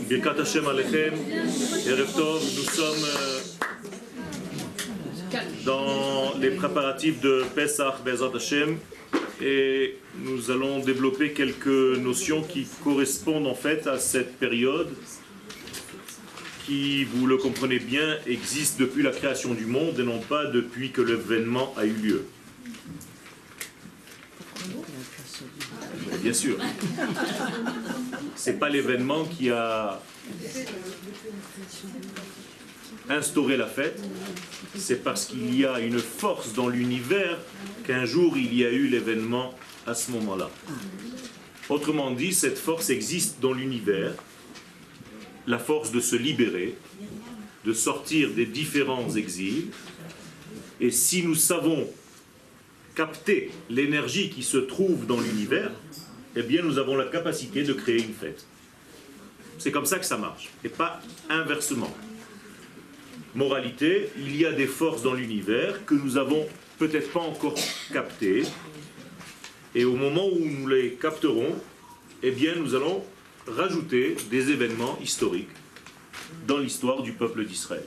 Birkat Hashem Alechem, Erev Tov, nous sommes dans les préparatifs de Pesach Be'ezrat Hashem et nous allons développer quelques notions qui correspondent en fait à cette période qui, vous le comprenez bien, existe depuis la création du monde et non pas depuis que l'événement a eu lieu. Bien sûr. C'est pas l'événement qui a instauré la fête, c'est parce qu'il y a une force dans l'univers qu'un jour il y a eu l'événement à ce moment-là. Autrement dit, cette force existe dans l'univers, la force de se libérer, de sortir des différents exils, et si nous savons capter l'énergie qui se trouve dans l'univers, eh bien nous avons la capacité de créer une fête. C'est comme ça que ça marche, et pas inversement. Moralité, il y a des forces dans l'univers que nous avons peut-être pas encore captées, et au moment où nous les capterons, eh bien nous allons rajouter des événements historiques dans l'histoire du peuple d'Israël.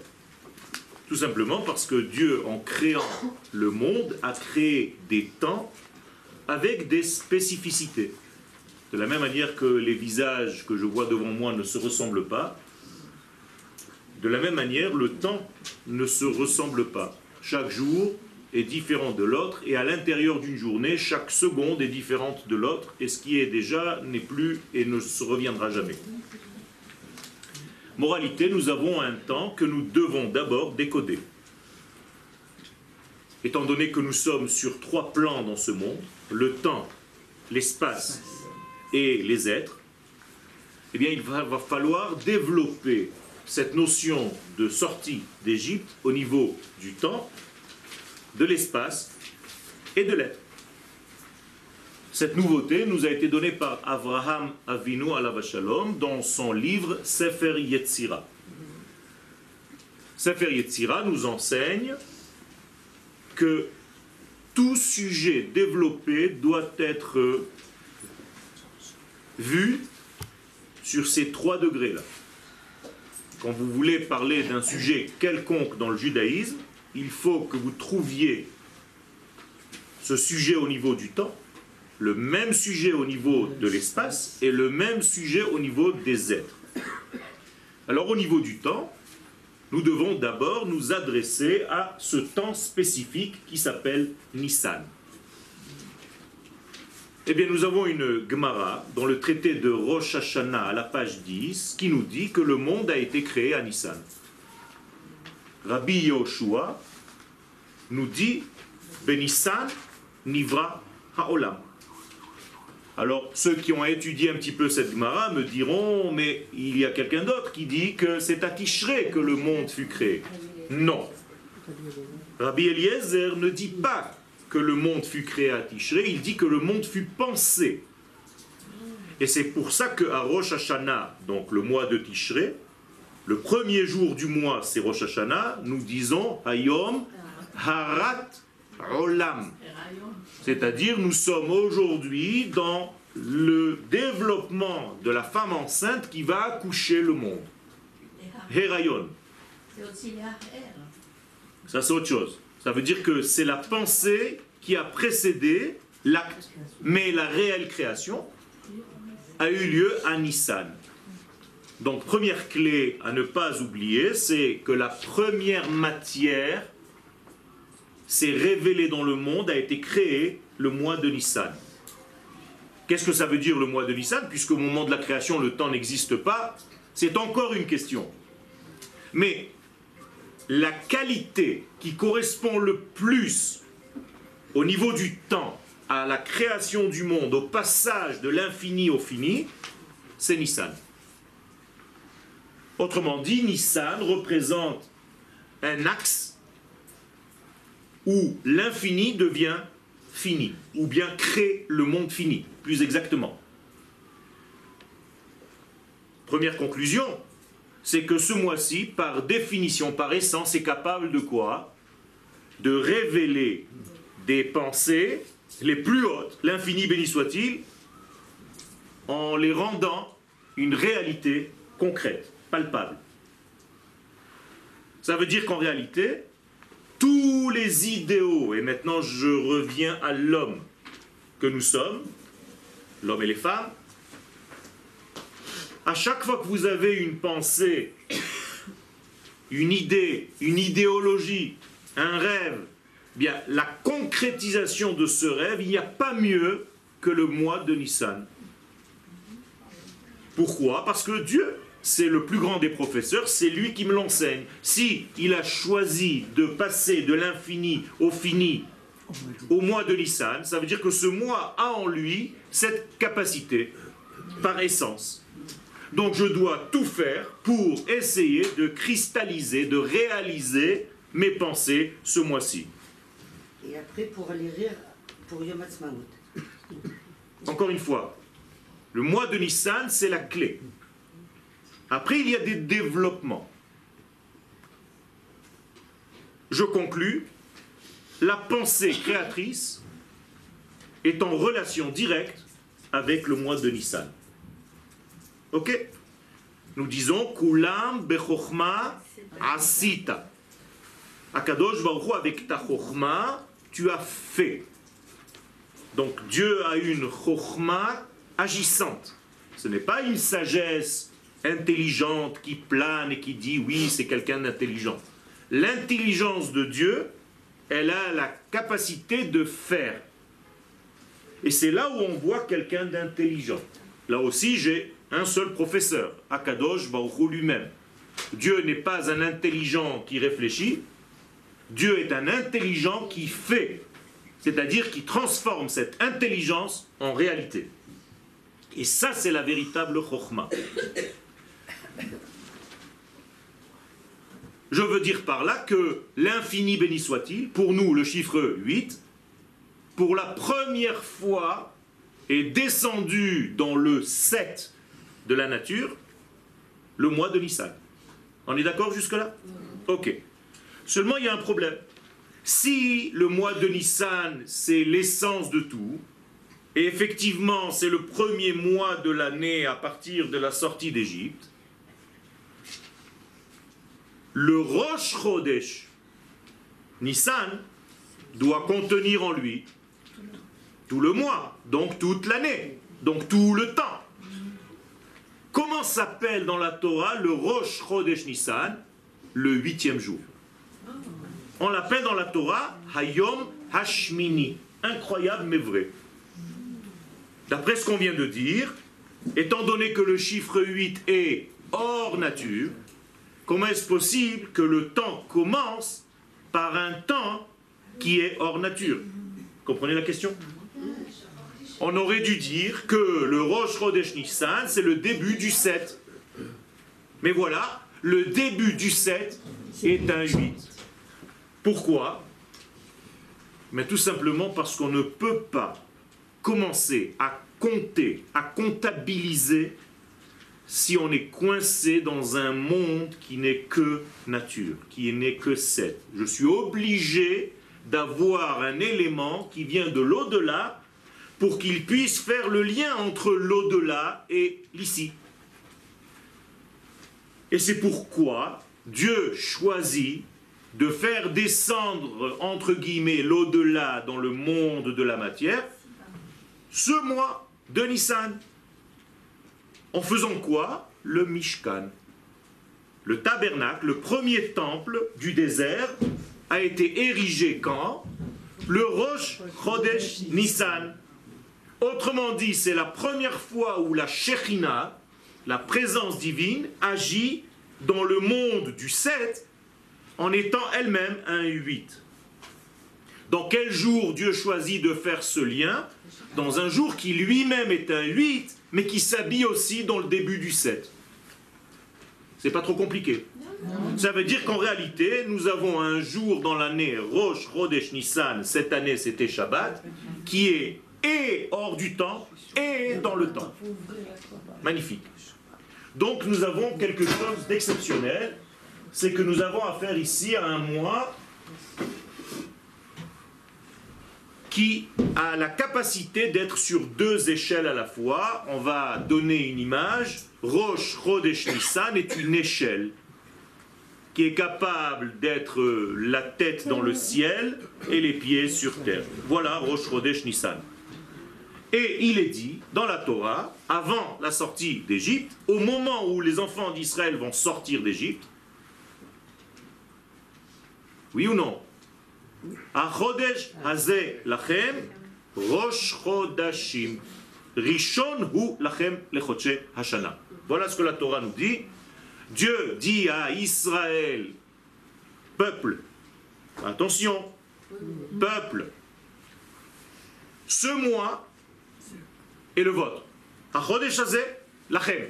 Tout simplement parce que Dieu, en créant le monde, a créé des temps avec des spécificités. De la même manière que les visages que je vois devant moi ne se ressemblent pas, de la même manière, le temps ne se ressemble pas. Chaque jour est différent de l'autre, et à l'intérieur d'une journée, chaque seconde est différente de l'autre, et ce qui est déjà n'est plus et ne se reviendra jamais. Moralité, nous avons un temps que nous devons d'abord décoder. Étant donné que nous sommes sur 3 plans dans ce monde, le temps, l'espace et les êtres, eh bien il va falloir développer cette notion de sortie d'Égypte au niveau du temps, de l'espace et de l'être. Cette nouveauté nous a été donnée par Avraham Avinu alav shalom dans son livre Sefer Yetzira. Sefer Yetzira nous enseigne que tout sujet développé doit être vu sur ces 3 degrés-là. Quand vous voulez parler d'un sujet quelconque dans le judaïsme, il faut que vous trouviez ce sujet au niveau du temps, le même sujet au niveau de l'espace et le même sujet au niveau des êtres. Alors au niveau du temps, nous devons d'abord nous adresser à ce temps spécifique qui s'appelle Nissan. Eh bien, nous avons une Gemara dans le traité de Rosh Hashanah à la page 10 qui nous dit que le monde a été créé à Nissan. Rabbi Yehoshua nous dit Benissan Nivra Haolam. Alors, ceux qui ont étudié un petit peu cette Gemara me diront, mais il y a quelqu'un d'autre qui dit que c'est à Tishré que le monde fut créé. Non. Rabbi Eliezer ne dit pas que le monde fut créé à Tishré, il dit que le monde fut pensé. Et c'est pour ça qu'à Rosh Hashanah, donc le mois de Tishré, le premier jour du mois, c'est Rosh Hashanah, nous disons Hayom Harat Olam. C'est-à-dire, nous sommes aujourd'hui dans le développement de la femme enceinte qui va accoucher le monde. Herayon. Ça, c'est autre chose. Ça veut dire que c'est la pensée qui a précédé l'acte. Mais la réelle création a eu lieu à Nissan. Donc, première clé à ne pas oublier, c'est que la première matière s'est révélée dans le monde, a été créée le mois de Nissan. Qu'est-ce que ça veut dire le mois de Nissan? Puisqu'au moment de la création, le temps n'existe pas, c'est encore une question. Mais la qualité qui correspond le plus au niveau du temps à la création du monde, au passage de l'infini au fini, c'est Nissan. Autrement dit, Nissan représente un axe où l'infini devient fini, ou bien crée le monde fini, plus exactement. Première conclusion, c'est que ce mois-ci, par définition, par essence, est capable de quoi? De révéler des pensées les plus hautes, l'infini béni soit-il, en les rendant une réalité concrète, palpable. Ça veut dire qu'en réalité, tous les idéaux, et maintenant je reviens à l'homme que nous sommes, l'homme et les femmes, à chaque fois que vous avez une pensée, une idée, une idéologie, un rêve, bien la concrétisation de ce rêve, il n'y a pas mieux que le mois de Nissan. Pourquoi? Parce que Dieu, c'est le plus grand des professeurs, c'est lui qui me l'enseigne. Si il a choisi de passer de l'infini au fini au mois de Nissan, ça veut dire que ce mois a en lui cette capacité, par essence. Donc je dois tout faire pour essayer de cristalliser, de réaliser mes pensées ce mois-ci. Et après, pour aller rire pour Yom Ha'atzmaut. Encore une fois, le mois de Nissan, c'est la clé. Après, il y a des développements. Je conclus. La pensée créatrice est en relation directe avec le mois de Nissan. Ok? Nous disons Kulam bechokhma asita. Akadosh Baruch Hu, avec ta chokhma, tu as fait. Donc Dieu a une chokhma agissante. Ce n'est pas une sagesse intelligente qui plane et qui dit oui, c'est quelqu'un d'intelligent. L'intelligence de Dieu, elle a la capacité de faire. Et c'est là où on voit quelqu'un d'intelligent. Là aussi, j'ai un seul professeur, Akadosh Baruch Hu lui-même. Dieu n'est pas un intelligent qui réfléchit, Dieu est un intelligent qui fait, c'est-à-dire qui transforme cette intelligence en réalité. Et ça, c'est la véritable chokhma. Je veux dire par là que l'infini béni soit-il, pour nous le chiffre 8, pour la première fois est descendu dans le 7 de la nature, le mois de Nissan. On est d'accord jusque-là? Ok. Seulement il y a un problème. Si le mois de Nissan c'est l'essence de tout, et effectivement c'est le premier mois de l'année à partir de la sortie d'Égypte, le Rosh Chodesh, Nissan, doit contenir en lui tout le mois, donc toute l'année, donc tout le temps. Comment s'appelle dans la Torah le Rosh Chodesh Nissan, le 8e jour? On l'appelle dans la Torah Hayom Hashmini. Incroyable mais vrai. D'après ce qu'on vient de dire, étant donné que le chiffre 8 est hors nature, comment est-ce possible que le temps commence par un temps qui est hors nature? Comprenez la question? On aurait dû dire que le Rosh Chodesh Nissan, c'est le début du 7. Mais voilà, le début du 7 est un 8. Pourquoi? Mais tout simplement parce qu'on ne peut pas commencer à compter, à comptabiliser si on est coincé dans un monde qui n'est que nature, qui n'est que 7. Je suis obligé d'avoir un élément qui vient de l'au-delà pour qu'il puisse faire le lien entre l'au-delà et l'ici. Et c'est pourquoi Dieu choisit de faire descendre, entre guillemets, l'au-delà dans le monde de la matière, ce mois de Nissan. En faisant quoi? Le Mishkan. Le tabernacle, le premier temple du désert, a été érigé quand? Le Rosh Chodesh Nissan. Autrement dit, c'est la première fois où la Shekhinah, la présence divine, agit dans le monde du 7 en étant elle-même un 8. Dans quel jour Dieu choisit de faire ce lien? Dans un jour qui lui-même est un 8, mais qui s'habille aussi dans le début du 7. C'est pas trop compliqué. Ça veut dire qu'en réalité, nous avons un jour dans l'année, Rosh Chodesh Nissan, cette année c'était Shabbat, qui est et hors du temps et dans le temps. Magnifique. Donc nous avons quelque chose d'exceptionnel, c'est que nous avons affaire ici à un mois qui a la capacité d'être sur deux échelles à la fois. On va donner une image. Rosh Chodesh Nissan est une échelle qui est capable d'être la tête dans le ciel et les pieds sur terre. Voilà Rosh Chodesh Nissan. Et il est dit dans la Torah, avant la sortie d'Égypte, au moment où les enfants d'Israël vont sortir d'Égypte, oui ou non? Achodesh hazeh lachem rosh chodashim rishon hu lachem lechodshei hashana. Voilà ce que la Torah nous dit. Dieu dit à Israël, peuple, attention, peuple, ce mois est le vôtre. Achodesh hazeh lachem.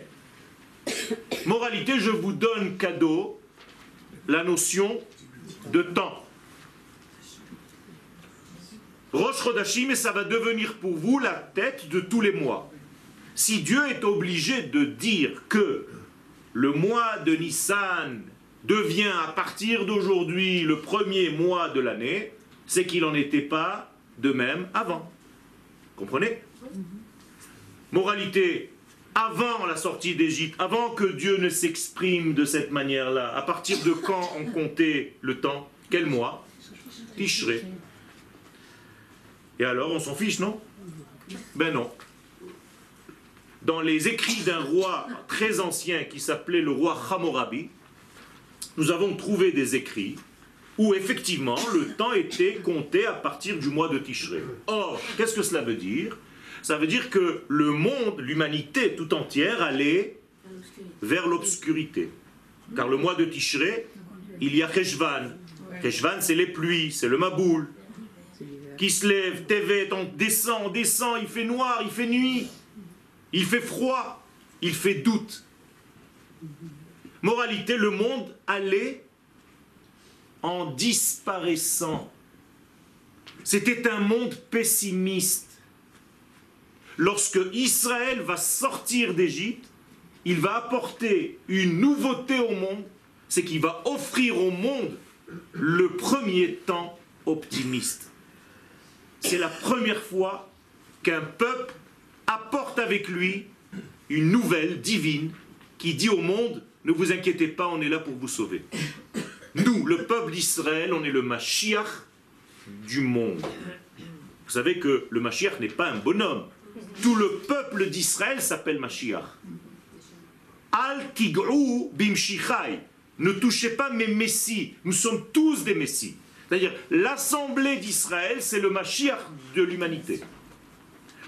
Moralité, je vous donne cadeau la notion de temps. Rosh Chodashim, et ça va devenir pour vous la tête de tous les mois. Si Dieu est obligé de dire que le mois de Nissan devient à partir d'aujourd'hui le premier mois de l'année, c'est qu'il n'en était pas de même avant. Comprenez? Moralité, avant la sortie d'Égypte, avant que Dieu ne s'exprime de cette manière-là, à partir de quand on comptait le temps? Quel mois? Tishré. Et alors, on s'en fiche, non? Ben non. Dans les écrits d'un roi très ancien qui s'appelait le roi Hammurabi, nous avons trouvé des écrits où effectivement le temps était compté à partir du mois de Tishré. Or, qu'est-ce que cela veut dire? Ça veut dire que le monde, l'humanité tout entière allait vers l'obscurité. Car le mois de Tishré, il y a Cheshvan. Cheshvan, c'est les pluies, c'est le Maboul qui se lève, Tevet, on descend, il fait noir, il fait nuit, il fait froid, il fait doute. Moralité, le monde allait en disparaissant. C'était un monde pessimiste. Lorsque Israël va sortir d'Égypte, il va apporter une nouveauté au monde, c'est qu'il va offrir au monde le premier temps optimiste. C'est la première fois qu'un peuple apporte avec lui une nouvelle divine qui dit au monde, ne vous inquiétez pas, on est là pour vous sauver. Nous, le peuple d'Israël, on est le Mashiach du monde. Vous savez que le Mashiach n'est pas un bonhomme. Tout le peuple d'Israël s'appelle Mashiach. Al tigrou bimshichai. Ne touchez pas mes messies. Nous sommes tous des messies. C'est-à-dire, l'assemblée d'Israël, c'est le Mashiach de l'humanité.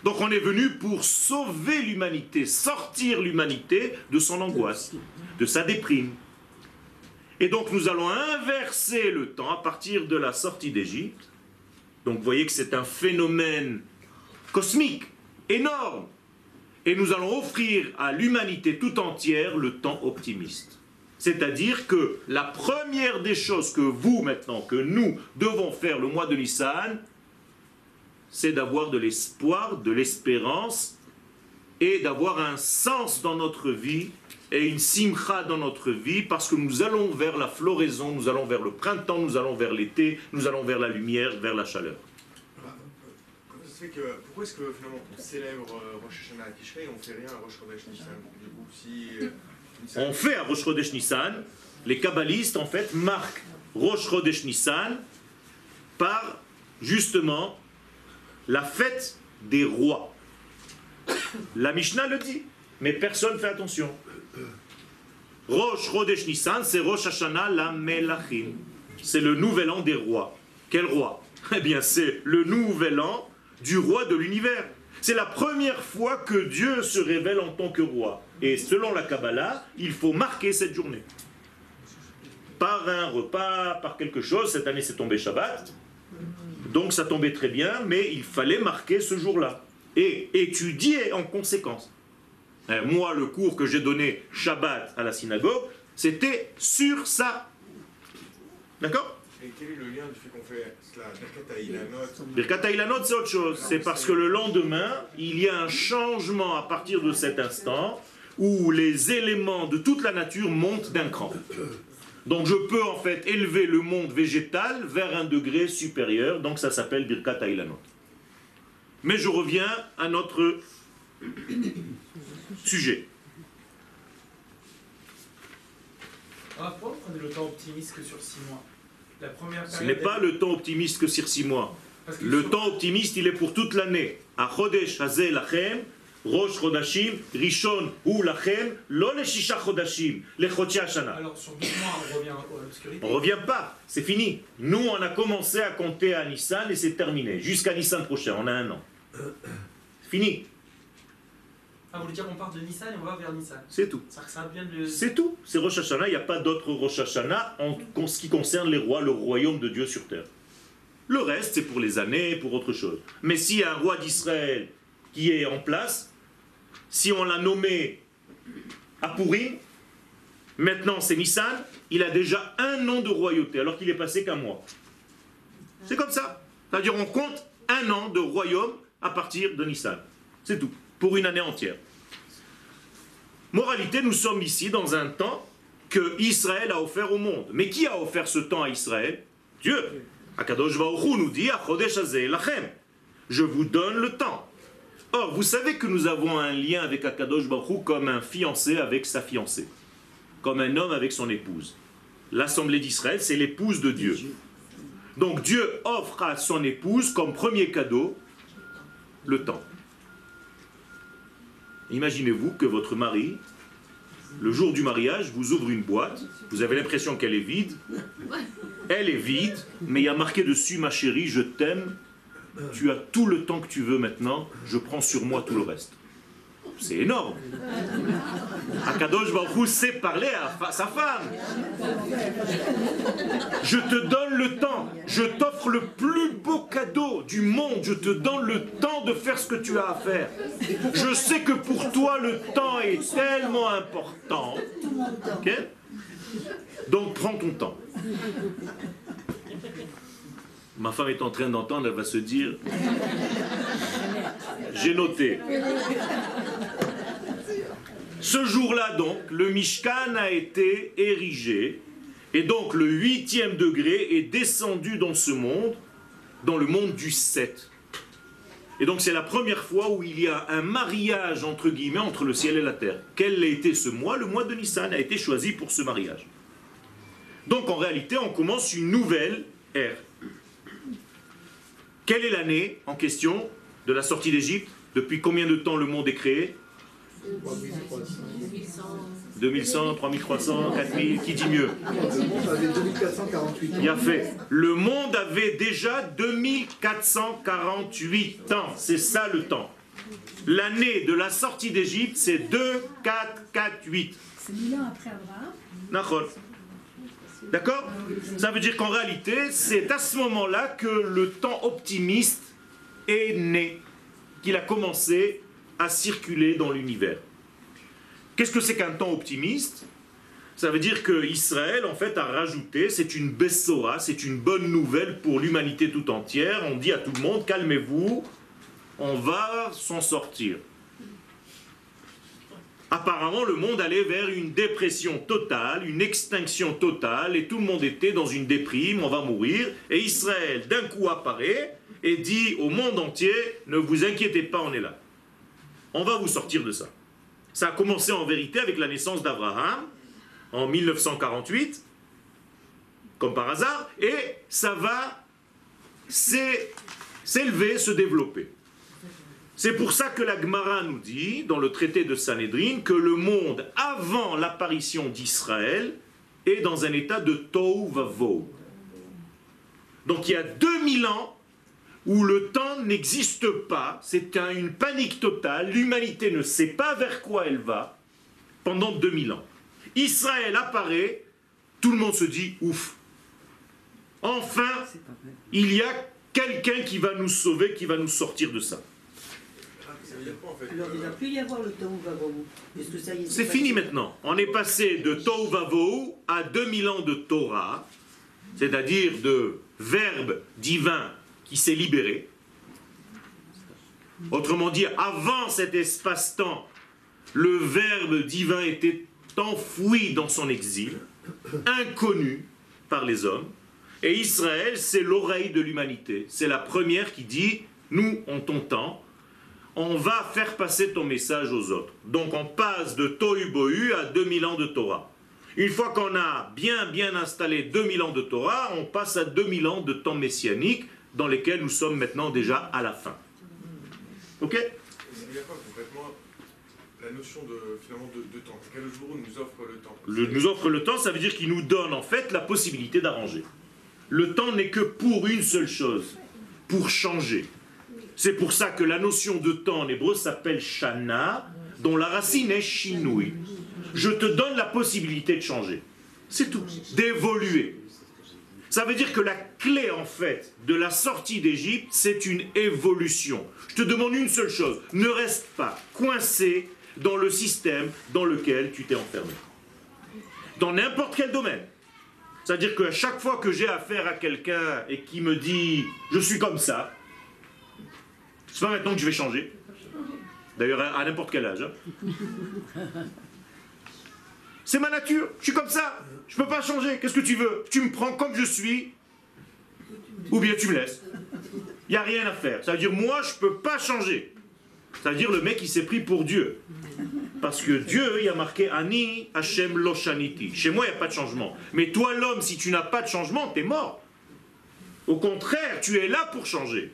Donc on est venu pour sauver l'humanité, sortir l'humanité de son angoisse, de sa déprime. Et donc nous allons inverser le temps à partir de la sortie d'Égypte. Donc vous voyez que c'est un phénomène cosmique, énorme. Et nous allons offrir à l'humanité tout entière le temps optimiste. C'est-à-dire que la première des choses que vous, maintenant, que nous devons faire le mois de Nissan, c'est d'avoir de l'espoir, de l'espérance, et d'avoir un sens dans notre vie, et une simcha dans notre vie, parce que nous allons vers la floraison, nous allons vers le printemps, nous allons vers l'été, nous allons vers la lumière, vers la chaleur. Comment ça se fait que, pourquoi est-ce que finalement on célèbre Rosh Hashanah à Tishrei et on ne fait rien à Rosh Chodesh Nissan? Du coup, si... On fait à Rosh Chodesh Nissan, les kabbalistes en fait marquent Rosh Chodesh Nissan par justement la fête des rois. La Mishnah le dit, mais personne ne fait attention. Rosh Chodesh Nissan, c'est Rosh Hashanah la Melachim. C'est le nouvel an des rois. Quel roi? Eh bien c'est le nouvel an du roi de l'univers. C'est la première fois que Dieu se révèle en tant que roi. Et selon la Kabbalah, il faut marquer cette journée. Par un repas, par quelque chose. Cette année, c'est tombé Shabbat. Donc ça tombait très bien, mais il fallait marquer ce jour-là. Et étudier en conséquence. Moi, le cours que j'ai donné Shabbat à la synagogue, c'était sur ça. D'accord ? Et quel est le lien du fait qu'on fait cela, Birkat Ilanot? Birkat Ilanot, c'est autre chose. C'est parce que le lendemain, il y a un changement à partir de cet instant où les éléments de toute la nature montent d'un cran. Donc je peux en fait élever le monde végétal vers un degré supérieur, donc ça s'appelle Birkat Ilanot. Mais je reviens à notre sujet. Pourquoi vous prenez le temps optimiste que sur 6 mois? La première période, Ce n'est pas le temps optimiste que sur 6 mois. Le temps optimiste, il est pour toute l'année. Achodesh hazeh lachem, Rosh Chodashim, Rishon ou lachem, lo le shisha chodashim, le chodshi hashana. Alors sur 12 mois, on revient à l'obscurité. On ne revient pas, c'est fini. Nous, on a commencé à compter à Nissan et c'est terminé. Jusqu'à Nissan prochain, on a 1 an. Fini. Vous voulez dire qu'on part de Nissan et on va vers Nissan? C'est tout. C'est tout. C'est Rosh Hashanah, il n'y a pas d'autre Rosh Hashanah en ce qui concerne les rois, le royaume de Dieu sur terre. Le reste, c'est pour les années, pour autre chose. Mais s'il y a un roi d'Israël qui est en place, si on l'a nommé à Pourim, maintenant c'est Nissan, il a déjà 1 an de royauté, alors qu'il est passé qu'1 mois. C'est comme ça. C'est-à-dire on compte 1 an de royaume à partir de Nissan. C'est tout. Pour une année entière. Moralité, nous sommes ici dans un temps que Israël a offert au monde. Mais qui a offert ce temps à Israël? Dieu. Akadosh Baruch Hu nous dit, Achodesh hazeh lachem. Je vous donne le temps. Or, vous savez que nous avons un lien avec Akadosh Baruch Hu comme un fiancé avec sa fiancée. Comme un homme avec son épouse. L'assemblée d'Israël, c'est l'épouse de Dieu. Donc Dieu offre à son épouse comme premier cadeau le temps. Imaginez-vous que votre mari, le jour du mariage, vous ouvre une boîte, vous avez l'impression qu'elle est vide, elle est vide, mais il y a marqué dessus, ma chérie, je t'aime, tu as tout le temps que tu veux maintenant, je prends sur moi tout le reste. C'est énorme. Akadosh Baruch Hu sait parler à sa femme. Je te donne le temps, je t'offre le plus beau cadeau du monde, je te donne le temps de faire ce que tu as à faire. Je sais que pour toi le temps est tellement important. Okay? Donc prends ton temps. Ma femme est en train d'entendre, elle va se dire, j'ai noté. Ce jour-là donc, le Mishkan a été érigé, et donc le 8e degré est descendu dans ce monde, dans le monde du 7. Et donc c'est la première fois où il y a un mariage, entre guillemets, entre le ciel et la terre. Quel a été ce mois? Le mois de Nissan a été choisi pour ce mariage. Donc en réalité, on commence une nouvelle ère. Quelle est l'année en question de la sortie d'Égypte? Depuis combien de temps le monde est créé? 2100, 3300, 4000, qui dit mieux? Le monde avait 2448 ans. Bien fait. Le monde avait déjà 2448 ans. C'est ça le temps. L'année de la sortie d'Égypte, c'est 2448. C'est 1000 ans après Abraham. D'accord. D'accord? Ça veut dire qu'en réalité, c'est à ce moment-là que le temps optimiste est né, qu'il a commencé à circuler dans l'univers. Qu'est-ce que c'est qu'un temps optimiste? Ça veut dire que Israël, en fait, a rajouté, c'est une bessora, c'est une bonne nouvelle pour l'humanité tout entière. On dit à tout le monde, calmez-vous, on va s'en sortir. Apparemment, le monde allait vers une dépression totale, une extinction totale, et tout le monde était dans une déprime, on va mourir. Et Israël, d'un coup, apparaît et dit au monde entier, ne vous inquiétez pas, on est là. On va vous sortir de ça. Ça a commencé en vérité avec la naissance d'Abraham, en 1948, comme par hasard, et ça va s'élever, se développer. C'est pour ça que la Gemara nous dit, dans le traité de Sanhédrin, que le monde, avant l'apparition d'Israël, est dans un état de tohu vavohu. Donc il y a 2000 ans où le temps n'existe pas, c'est une panique totale, l'humanité ne sait pas vers quoi elle va, pendant 2000 ans. Israël apparaît, tout le monde se dit, ouf. Enfin, il y a quelqu'un qui va nous sauver, qui va nous sortir de ça. Alors il ne va plus y avoir le tohu vavohu. C'est fini maintenant. On est passé de tohu vavohu à 2000 ans de Torah, c'est-à-dire de verbe divin qui s'est libéré. Autrement dit, avant cet espace-temps, le verbe divin était enfoui dans son exil, inconnu par les hommes, et Israël, c'est l'oreille de l'humanité. C'est la première qui dit, nous, en ton temps, on va faire passer ton message aux autres. Donc on passe de Tohu Bohu à 2000 ans de Torah. Une fois qu'on a bien installé 2000 ans de Torah, on passe à 2000 ans de temps messianique dans lesquels nous sommes maintenant déjà à la fin. Ok? Ça veut dire quoi concrètement la notion finalement de temps? Quel jour nous offre le temps? Nous offre le temps, ça veut dire qu'il nous donne en fait la possibilité d'arranger. Le temps n'est que pour une seule chose, pour changer. C'est pour ça que la notion de temps en hébreu s'appelle shana, dont la racine est shinui. Je te donne la possibilité de changer. C'est tout, d'évoluer. Ça veut dire que la clé en fait de la sortie d'Égypte, c'est une évolution. Je te demande une seule chose, ne reste pas coincé dans le système dans lequel tu t'es enfermé. Dans n'importe quel domaine. C'est-à-dire qu'à chaque fois que j'ai affaire à quelqu'un et qui me dit « je suis comme ça », c'est pas maintenant que je vais changer. D'ailleurs, à n'importe quel âge. C'est ma nature, je suis comme ça, je peux pas changer, qu'est-ce que tu veux? Tu me prends comme je suis, ou bien tu me laisses. Il n'y a rien à faire. Ça veut dire, moi, je peux pas changer. Ça veut dire, le mec, il s'est pris pour Dieu. Parce que Dieu, il a marqué Ani Hashem Loshaniti. Chez moi, il n'y a pas de changement. Mais toi, l'homme, si tu n'as pas de changement, tu es mort. Au contraire, tu es là pour changer.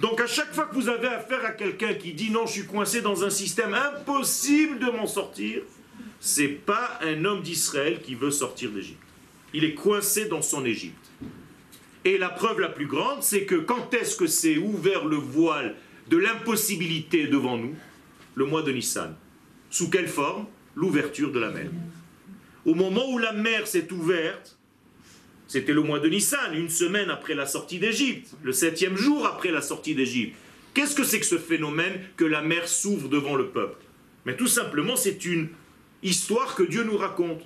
Donc, à chaque fois que vous avez affaire à quelqu'un qui dit non, je suis coincé dans un système impossible de m'en sortir, c'est pas un homme d'Israël qui veut sortir d'Égypte. Il est coincé dans son Égypte. Et la preuve la plus grande, c'est que quand est-ce que s'est ouvert le voile de l'impossibilité devant nous? Le mois de Nissan. Sous quelle forme? L'ouverture de la mer. Au moment où la mer s'est ouverte, c'était le mois de Nissan, une semaine après la sortie d'Égypte, le 7e jour après la sortie d'Égypte. Qu'est-ce que c'est que ce phénomène que la mer s'ouvre devant le peuple? Mais tout simplement, c'est une histoire que Dieu nous raconte.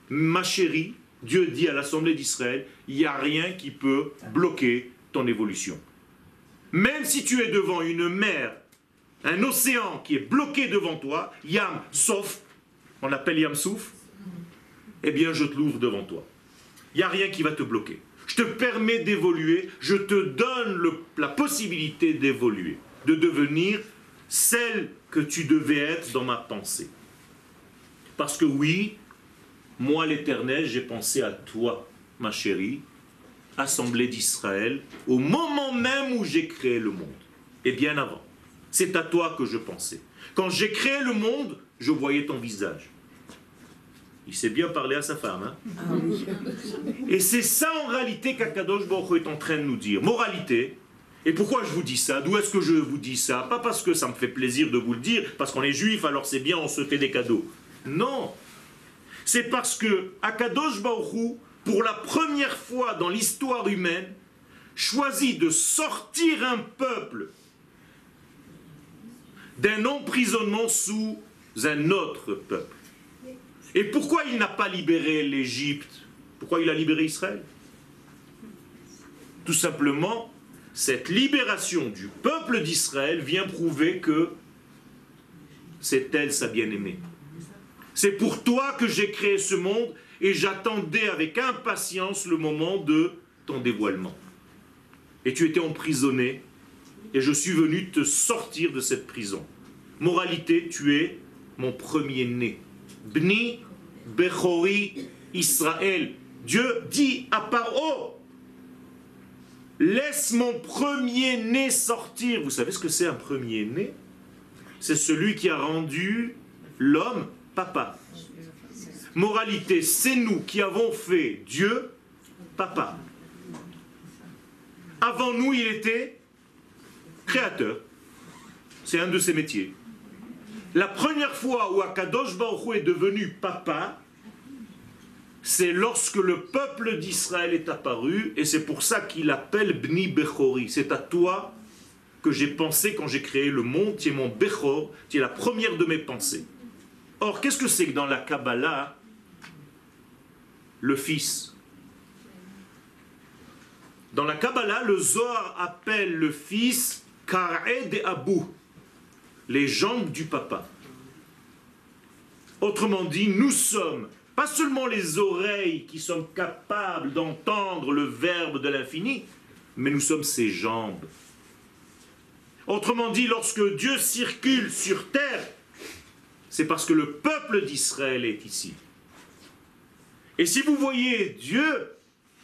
Ma chérie, Dieu dit à l'Assemblée d'Israël, il n'y a rien qui peut bloquer ton évolution. Même si tu es devant une mer, un océan qui est bloqué devant toi, Yam, sauf, on l'appelle Yam Souf, eh bien je te l'ouvre devant toi. Il n'y a rien qui va te bloquer. Je te permets d'évoluer, je te donne la possibilité d'évoluer, de devenir celle que tu devais être dans ma pensée. Parce que oui, moi l'Éternel, j'ai pensé à toi, ma chérie, Assemblée d'Israël, au moment même où j'ai créé le monde, et bien avant. C'est à toi que je pensais. Quand j'ai créé le monde, je voyais ton visage. Il sait bien parler à sa femme. Hein? Et c'est ça en réalité qu'Akadosh Baruch Hu est en train de nous dire. Moralité. Et pourquoi je vous dis ça? D'où est-ce que je vous dis ça? Pas parce que ça me fait plaisir de vous le dire, parce qu'on est juif, alors c'est bien, on se fait des cadeaux. Non. C'est parce que Akadosh Baruch Hu, pour la première fois dans l'histoire humaine, choisit de sortir un peuple d'un emprisonnement sous un autre peuple. Et pourquoi il n'a pas libéré l'Égypte? Pourquoi il a libéré Israël? Tout simplement, cette libération du peuple d'Israël vient prouver que c'est elle sa bien-aimée. C'est pour toi que j'ai créé ce monde et j'attendais avec impatience le moment de ton dévoilement. Et tu étais emprisonné et je suis venu te sortir de cette prison. Moralité, tu es mon premier-né. Bni Bechori Israël. Dieu dit à Paro, laisse mon premier-né sortir. Vous savez ce que c'est un premier-né? C'est celui qui a rendu l'homme papa. Moralité, c'est nous qui avons fait Dieu papa. Avant nous, il était créateur. C'est un de ses métiers. La première fois où Akadosh Baruch Hu est devenu papa, c'est lorsque le peuple d'Israël est apparu, et c'est pour ça qu'il appelle Bni Bechori. C'est à toi que j'ai pensé quand j'ai créé le monde, tu es mon Bechor, tu es la première de mes pensées. Or, qu'est-ce que c'est que dans la Kabbalah, le fils? Dans la Kabbalah, le Zohar appelle le fils Kar'ed Abou, les jambes du papa. Autrement dit, nous sommes pas seulement les oreilles qui sont capables d'entendre le verbe de l'infini, mais nous sommes ses jambes. Autrement dit, lorsque Dieu circule sur terre, c'est parce que le peuple d'Israël est ici. Et si vous voyez Dieu,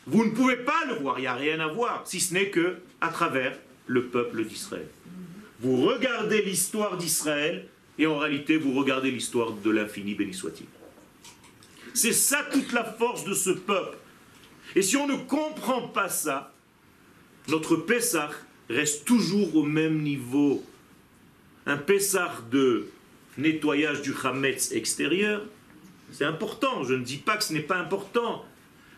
vous ne pouvez pas le voir, il n'y a rien à voir, si ce n'est que à travers le peuple d'Israël. Vous regardez l'histoire d'Israël, et en réalité, vous regardez l'histoire de l'infini, béni soit-il. C'est ça toute la force de ce peuple. Et si on ne comprend pas ça, notre Pessah reste toujours au même niveau. Un Pessah de nettoyage du Hametz extérieur, c'est important. Je ne dis pas que ce n'est pas important.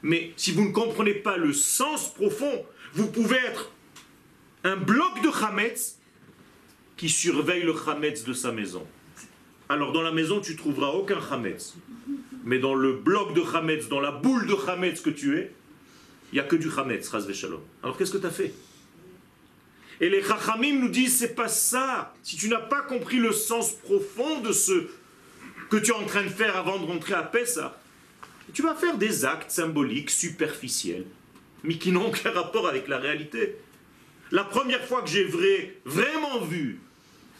Mais si vous ne comprenez pas le sens profond, vous pouvez être un bloc de Hametz qui surveille le Hametz de sa maison. Alors dans la maison, tu ne trouveras aucun Hametz. Mais dans le bloc de Hametz, dans la boule de Hametz que tu es, il n'y a que du Hametz, Chas v'Shalom. Alors qu'est-ce que tu as fait? Et les Chachamim nous disent, c'est pas ça. Si tu n'as pas compris le sens profond de ce que tu es en train de faire avant de rentrer à Pessah, tu vas faire des actes symboliques, superficiels, mais qui n'ont aucun rapport avec la réalité. La première fois que j'ai vraiment vu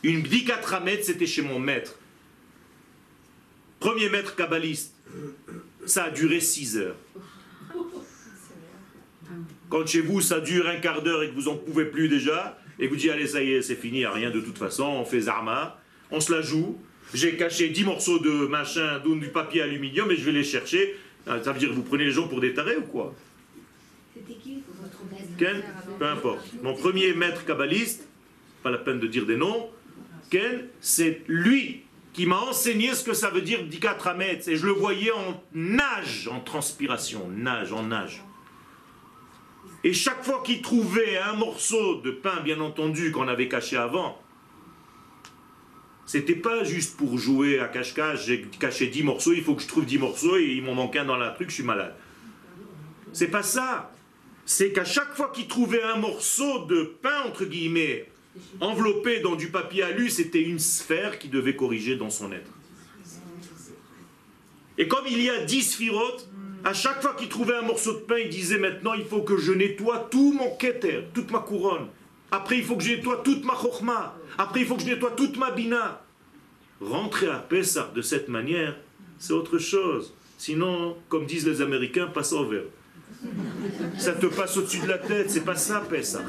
une bdikat Hametz, c'était chez mon maître. Premier maître kabbaliste. Ça a duré 6 heures. Quand chez vous, ça dure un quart d'heure et que vous n'en pouvez plus déjà, et vous dites, allez, ça y est, c'est fini, il n'y a rien de toute façon, on fait Zarma, on se la joue, j'ai caché 10 morceaux de machin, du papier aluminium, et je vais les chercher. Ça veut dire que vous prenez les gens pour des tarés ou quoi? C'était qui votre maître? Ken? Peu importe. Mon premier maître kabbaliste, pas la peine de dire des noms, Ken, c'est lui qui m'a enseigné ce que ça veut dire Bdikat Hametz, et je le voyais en nage, en transpiration, en nage. Et chaque fois qu'il trouvait un morceau de pain, bien entendu, qu'on avait caché avant, c'était pas juste pour jouer à cache-cache, j'ai caché 10 morceaux, il faut que je trouve 10 morceaux et il m'en manque un dans la truc, je suis malade. C'est pas ça. C'est qu'à chaque fois qu'il trouvait un morceau de pain, entre guillemets, enveloppé dans du papier alu, c'était une sphère qui devait corriger dans son être. Et comme il y a 10 sphirotes, à chaque fois qu'il trouvait un morceau de pain, il disait maintenant il faut que je nettoie tout mon keter, toute ma couronne. Après il faut que je nettoie toute ma chokhma. Après il faut que je nettoie toute ma bina. Rentrer à Pessah de cette manière, c'est autre chose. Sinon, comme disent les Américains, passe over. Ça te passe au-dessus de la tête, c'est pas ça Pessah.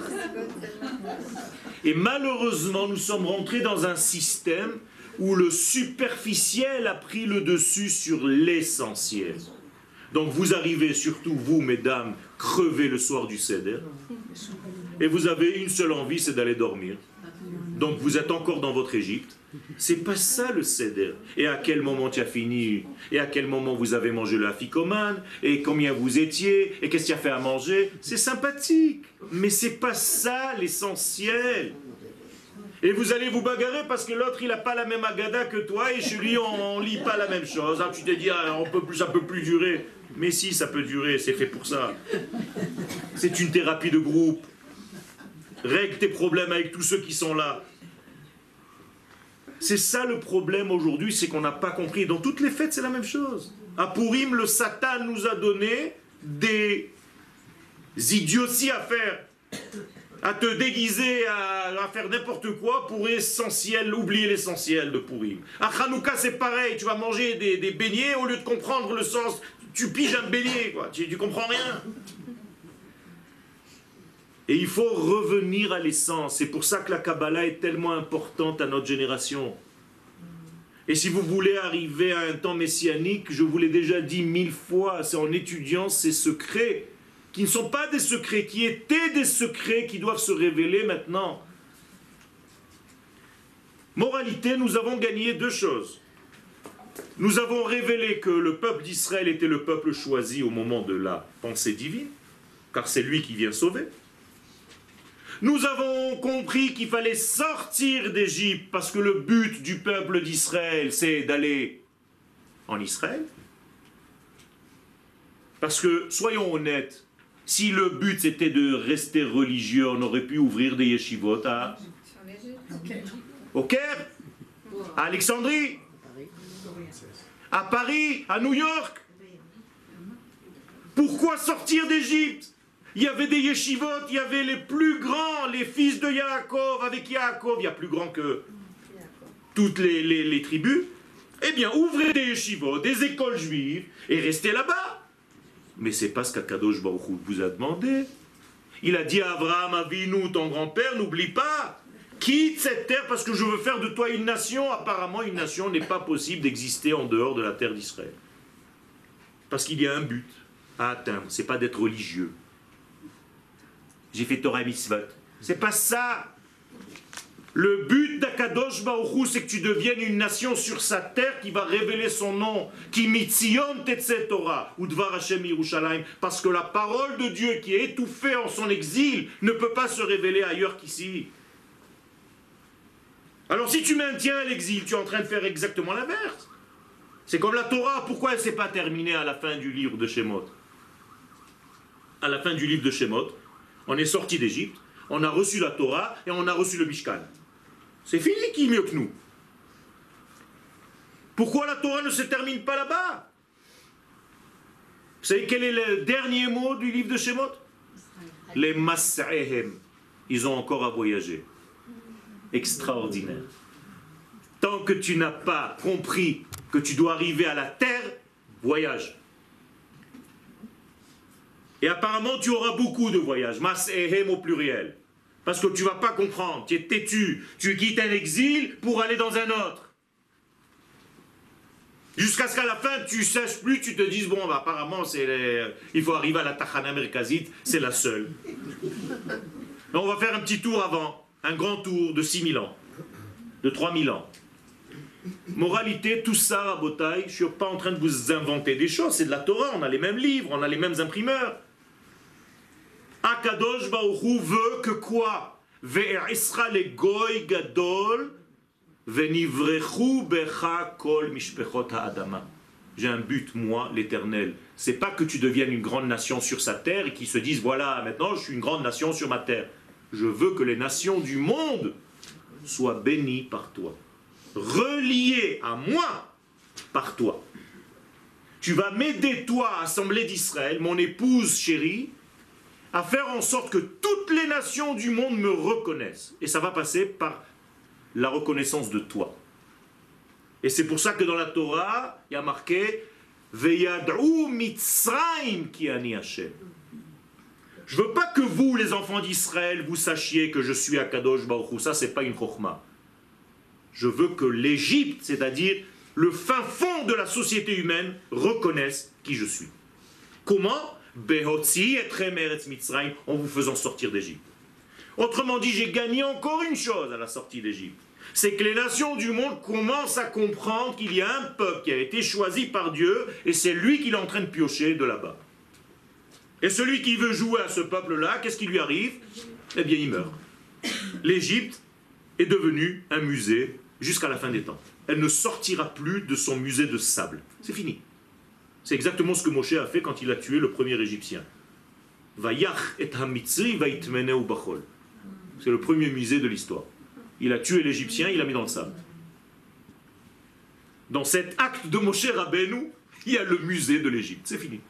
Et malheureusement, nous sommes rentrés dans un système où le superficiel a pris le dessus sur l'essentiel. Donc vous arrivez, surtout vous, mesdames, crever le soir du Seder, et vous avez une seule envie, c'est d'aller dormir. Donc vous êtes encore dans votre Égypte. C'est pas ça le Seder. Et à quel moment tu as fini? Et à quel moment vous avez mangé le afikoman? Et combien vous étiez? Et qu'est-ce qu'il y a fait à manger? C'est sympathique, mais c'est pas ça l'essentiel. Et vous allez vous bagarrer parce que l'autre il n'a pas la même agada que toi et chez lui on lit pas la même chose. Ah, tu t'es dit ah, ça peut plus durer. Mais si, ça peut durer, c'est fait pour ça. C'est une thérapie de groupe. Règle tes problèmes avec tous ceux qui sont là. C'est ça le problème aujourd'hui, c'est qu'on n'a pas compris. Dans toutes les fêtes, c'est la même chose. À Purim, le Satan nous a donné des idioties à faire. À te déguiser, à faire n'importe quoi pour oublier l'essentiel de Purim. À Hanouka, c'est pareil, tu vas manger des beignets, au lieu de comprendre le sens, tu piges un beignet, quoi. Tu comprends rien. Et il faut revenir à l'essence. C'est pour ça que la Kabbalah est tellement importante à notre génération. Et si vous voulez arriver à un temps messianique, je vous l'ai déjà dit 1000 fois, c'est en étudiant ces secrets, qui ne sont pas des secrets, qui étaient des secrets qui doivent se révéler maintenant. Moralité, nous avons gagné 2 choses. Nous avons révélé que le peuple d'Israël était le peuple choisi au moment de la pensée divine, car c'est lui qui vient sauver. Nous avons compris qu'il fallait sortir d'Égypte, parce que le but du peuple d'Israël, c'est d'aller en Israël. Parce que, soyons honnêtes, si le but c'était de rester religieux, on aurait pu ouvrir des yeshivot au Caire, à Alexandrie, à Paris, à New York. Pourquoi sortir d'Égypte? Il y avait des yeshivot, il y avait les plus grands, les fils de Yaakov. Avec Yaakov, il y a plus grand que toutes les tribus. Eh bien, ouvrez des yeshivot, des écoles juives, et restez là-bas. Mais c'est pas ce qu'Akadosh Baruch Hu vous a demandé. Il a dit à Abraham Avinu, ton grand-père, n'oublie pas, quitte cette terre parce que je veux faire de toi une nation. Apparemment, une nation n'est pas possible d'exister en dehors de la terre d'Israël. Parce qu'il y a un but à atteindre, c'est pas d'être religieux. J'ai fait Torah et Mitzvot. C'est pas ça. Le but d'Akadosh Baruch Hu, c'est que tu deviennes une nation sur sa terre qui va révéler son nom. Ki mitzion tetzeh Torah, ou dvar Hashem Yerushalayim. Parce que la parole de Dieu qui est étouffée en son exil ne peut pas se révéler ailleurs qu'ici. Alors si tu maintiens l'exil, tu es en train de faire exactement l'inverse. C'est comme la Torah. Pourquoi elle ne s'est pas terminée à la fin du livre de Shemot? À la fin du livre de Shemot, on est sorti d'Égypte, on a reçu la Torah et on a reçu le Mishkan. C'est fini, qui est mieux que nous? Pourquoi la Torah ne se termine pas là-bas? Vous savez quel est le dernier mot du livre de Shemot? Les Mas'ehem. Ils ont encore à voyager. Extraordinaire. Tant que tu n'as pas compris que tu dois arriver à la terre, voyage. Et apparemment, tu auras beaucoup de voyages. Mas'ehem au pluriel. Parce que tu ne vas pas comprendre, tu es têtu, tu quittes un exil pour aller dans un autre. Jusqu'à ce qu'à la fin, tu ne saches plus, tu te dises, bon, bah, apparemment, il faut arriver à la Tachana Merkazit, c'est la seule. Mais on va faire un petit tour avant, un grand tour de 6000 ans, de 3000 ans. Moralité, tout ça, Rabotai, je ne suis pas en train de vous inventer des choses, c'est de la Torah, on a les mêmes livres, on a les mêmes imprimeurs. Akadosh Baruch Hu veut que quoi? Ve'isra le goy gadol ve'nivrechu becha kol mishpechot ha'adama. J'ai un but, moi, l'Éternel. C'est pas que tu deviennes une grande nation sur sa terre et qu'ils se disent, voilà, maintenant je suis une grande nation sur ma terre. Je veux que les nations du monde soient bénies par toi, reliées à moi par toi. Tu vas m'aider, toi, Assemblée d'Israël, mon épouse chérie, à faire en sorte que toutes les nations du monde me reconnaissent. Et ça va passer par la reconnaissance de toi. Et c'est pour ça que dans la Torah, il y a marqué Veyad'u Mitzrayim ki ani Hashem. Je ne veux pas que vous, les enfants d'Israël, vous sachiez que je suis Akadosh Baruch Hu. Ça, c'est pas une chokhma. Je veux que l'Égypte, c'est-à-dire le fin fond de la société humaine, reconnaisse qui je suis. Comment? En vous faisant sortir d'Égypte. Autrement dit, j'ai gagné encore une chose à la sortie d'Égypte. C'est que les nations du monde commencent à comprendre qu'il y a un peuple qui a été choisi par Dieu et c'est lui qui est en train de piocher de là-bas. Et celui qui veut jouer à ce peuple-là, qu'est-ce qui lui arrive? Eh bien, il meurt. L'Égypte est devenue un musée jusqu'à la fin des temps. Elle ne sortira plus de son musée de sable. C'est fini. C'est exactement ce que Moshe a fait quand il a tué le premier Égyptien. C'est le premier musée de l'histoire. Il a tué l'Égyptien, il l'a mis dans le sable. Dans cet acte de Moshe Rabbeinu, il y a le musée de l'Égypte. C'est fini.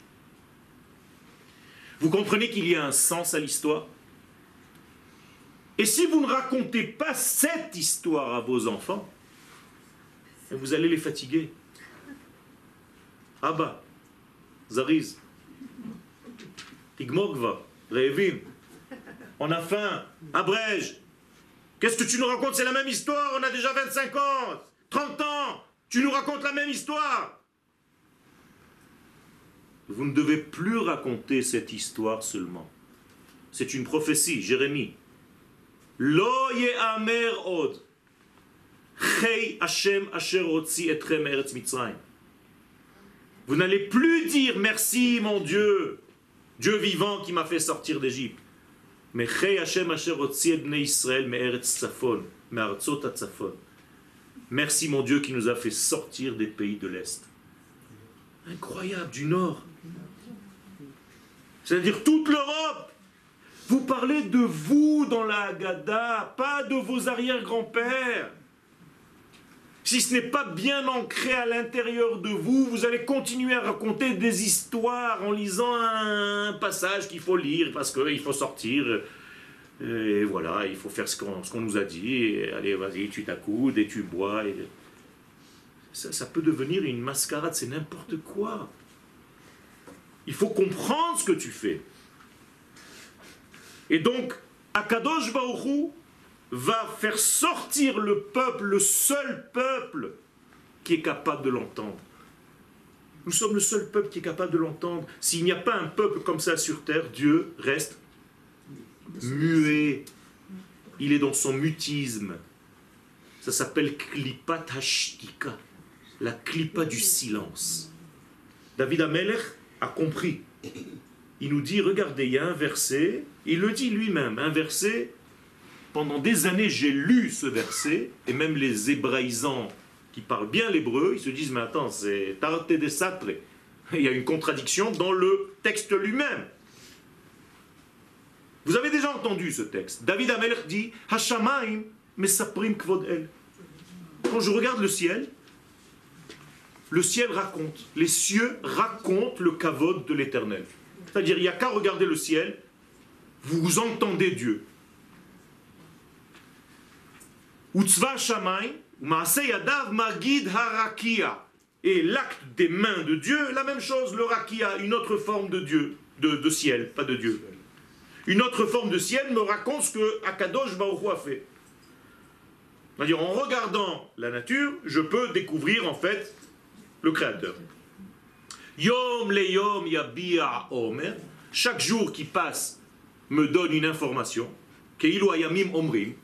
Vous comprenez qu'il y a un sens à l'histoire? Et si vous ne racontez pas cette histoire à vos enfants, vous allez les fatiguer. Abba, Zariz, Tigmogva, Revim, on a faim, abrège. Qu'est-ce que tu nous racontes? C'est la même histoire, on a déjà 25 ans, 30 ans, tu nous racontes la même histoire. Vous ne devez plus raconter cette histoire seulement. C'est une prophétie, Jérémie. Lo ye'amer od, chei Hashem asher hotzi etchem eretz Mitzrayim. Vous n'allez plus dire merci mon Dieu, Dieu vivant qui m'a fait sortir d'Égypte. Mais chei Hashem asher hotzi et bnei Israël me'eretz tzafon, me'artzot hatzafon. Merci mon Dieu qui nous a fait sortir des pays de l'Est. Incroyable, du Nord. C'est-à-dire toute l'Europe. Vous parlez de vous dans la Haggadah, pas de vos arrière-grands-pères. Si ce n'est pas bien ancré à l'intérieur de vous, vous allez continuer à raconter des histoires en lisant un passage qu'il faut lire parce qu'il faut sortir. Et voilà, il faut faire ce qu'on nous a dit. Et allez, vas-y, tu t'accoudes et tu bois. Et... Ça peut devenir une mascarade, c'est n'importe quoi. Il faut comprendre ce que tu fais. Et donc, Akadosh Baruch Hu va faire sortir le peuple, le seul peuple qui est capable de l'entendre. Nous sommes le seul peuple qui est capable de l'entendre. S'il n'y a pas un peuple comme ça sur terre, Dieu reste muet. Il est dans son mutisme. Ça s'appelle Klipat Hashtika, la klipa du silence. David Amelech a compris. Il nous dit, regardez, il y a un verset, il le dit lui-même, un verset, pendant des années j'ai lu ce verset, et même les hébraïsants qui parlent bien l'hébreu, ils se disent, mais attends, c'est Tarte de Satre. Il y a une contradiction dans le texte lui-même. Vous avez déjà entendu ce texte. David Amelech dit, Hashamaim mesaprim kvod el. Quand je regarde le ciel raconte, les cieux racontent le kavod de l'Éternel. C'est-à-dire, il n'y a qu'à regarder le ciel, vous entendez Dieu. Utzva Shamaim, Maaseh Yadav Magid Harakia. Et l'acte des mains de Dieu, la même chose, le Rakia, une autre forme de Dieu, de ciel, pas de Dieu. Une autre forme de ciel me raconte ce que Akadosh Baruch Hu a fait. C'est-à-dire, en regardant la nature, je peux découvrir en fait le Créateur. Yom le yom yabi'a omer. Chaque jour qui passe me donne une information. Keilu ayamim omrim.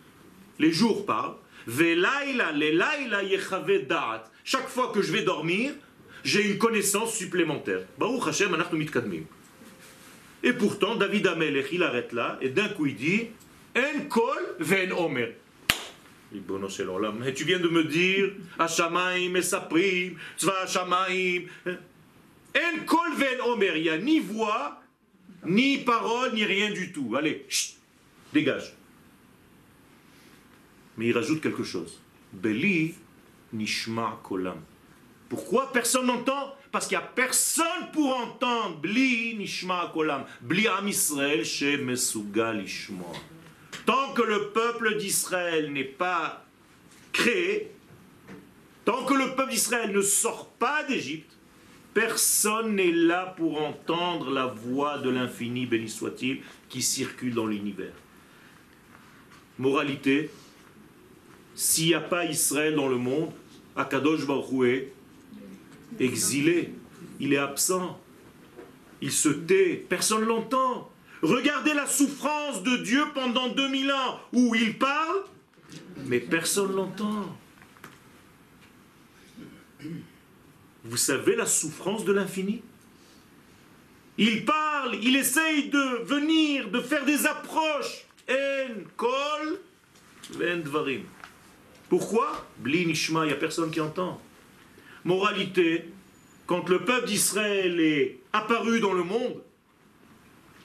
Les jours parlent. Ve'laila le laila yechave da'at. Chaque fois que je vais dormir, j'ai une connaissance supplémentaire. Baruch Hashem anachnu mitkadmim. Et pourtant, David Amelech, il arrête là, et d'un coup il dit En kol ve'en omer. Et tu viens de me dire Hashamaim esaprim, tzva Hashamaim. En kol ve'en omer. Il n'y a ni voix, ni parole, ni rien du tout. Allez, chut, dégage. Mais il rajoute quelque chose. Beli nishma kolam. Pourquoi personne n'entend? Parce qu'il n'y a personne pour entendre. Bli nishma kolam. Bli am Israël she mesugal ishma. Tant que le peuple d'Israël n'est pas créé, tant que le peuple d'Israël ne sort pas d'Égypte, personne n'est là pour entendre la voix de l'infini, béni soit-il, qui circule dans l'univers. Moralité, s'il n'y a pas Israël dans le monde, Akadosh Baruch Hu est exilé, il est absent, il se tait, personne ne l'entend. Regardez la souffrance de Dieu pendant 2000 ans, où il parle, mais personne ne l'entend. Vous savez la souffrance de l'infini? Il parle, il essaye de venir, de faire des approches. En kol ven dvarim. Pourquoi? Bli nishma, il n'y a personne qui entend. Moralité, quand le peuple d'Israël est apparu dans le monde,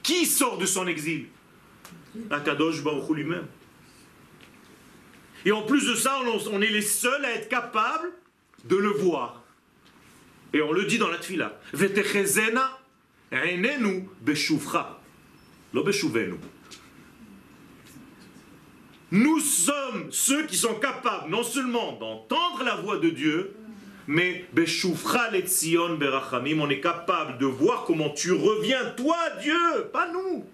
qui sort de son exil? Akadosh Baruch Hu lui-même. Et en plus de ça, on est les seuls à être capables de le voir. Et on le dit dans la tfila. Vetechezena einenu beshuvcha, lo beshuvenu. Nous sommes ceux qui sont capables non seulement d'entendre la voix de Dieu, mais beshuvcha letzion berachamim, on est capable de voir comment tu reviens, toi Dieu, pas nous.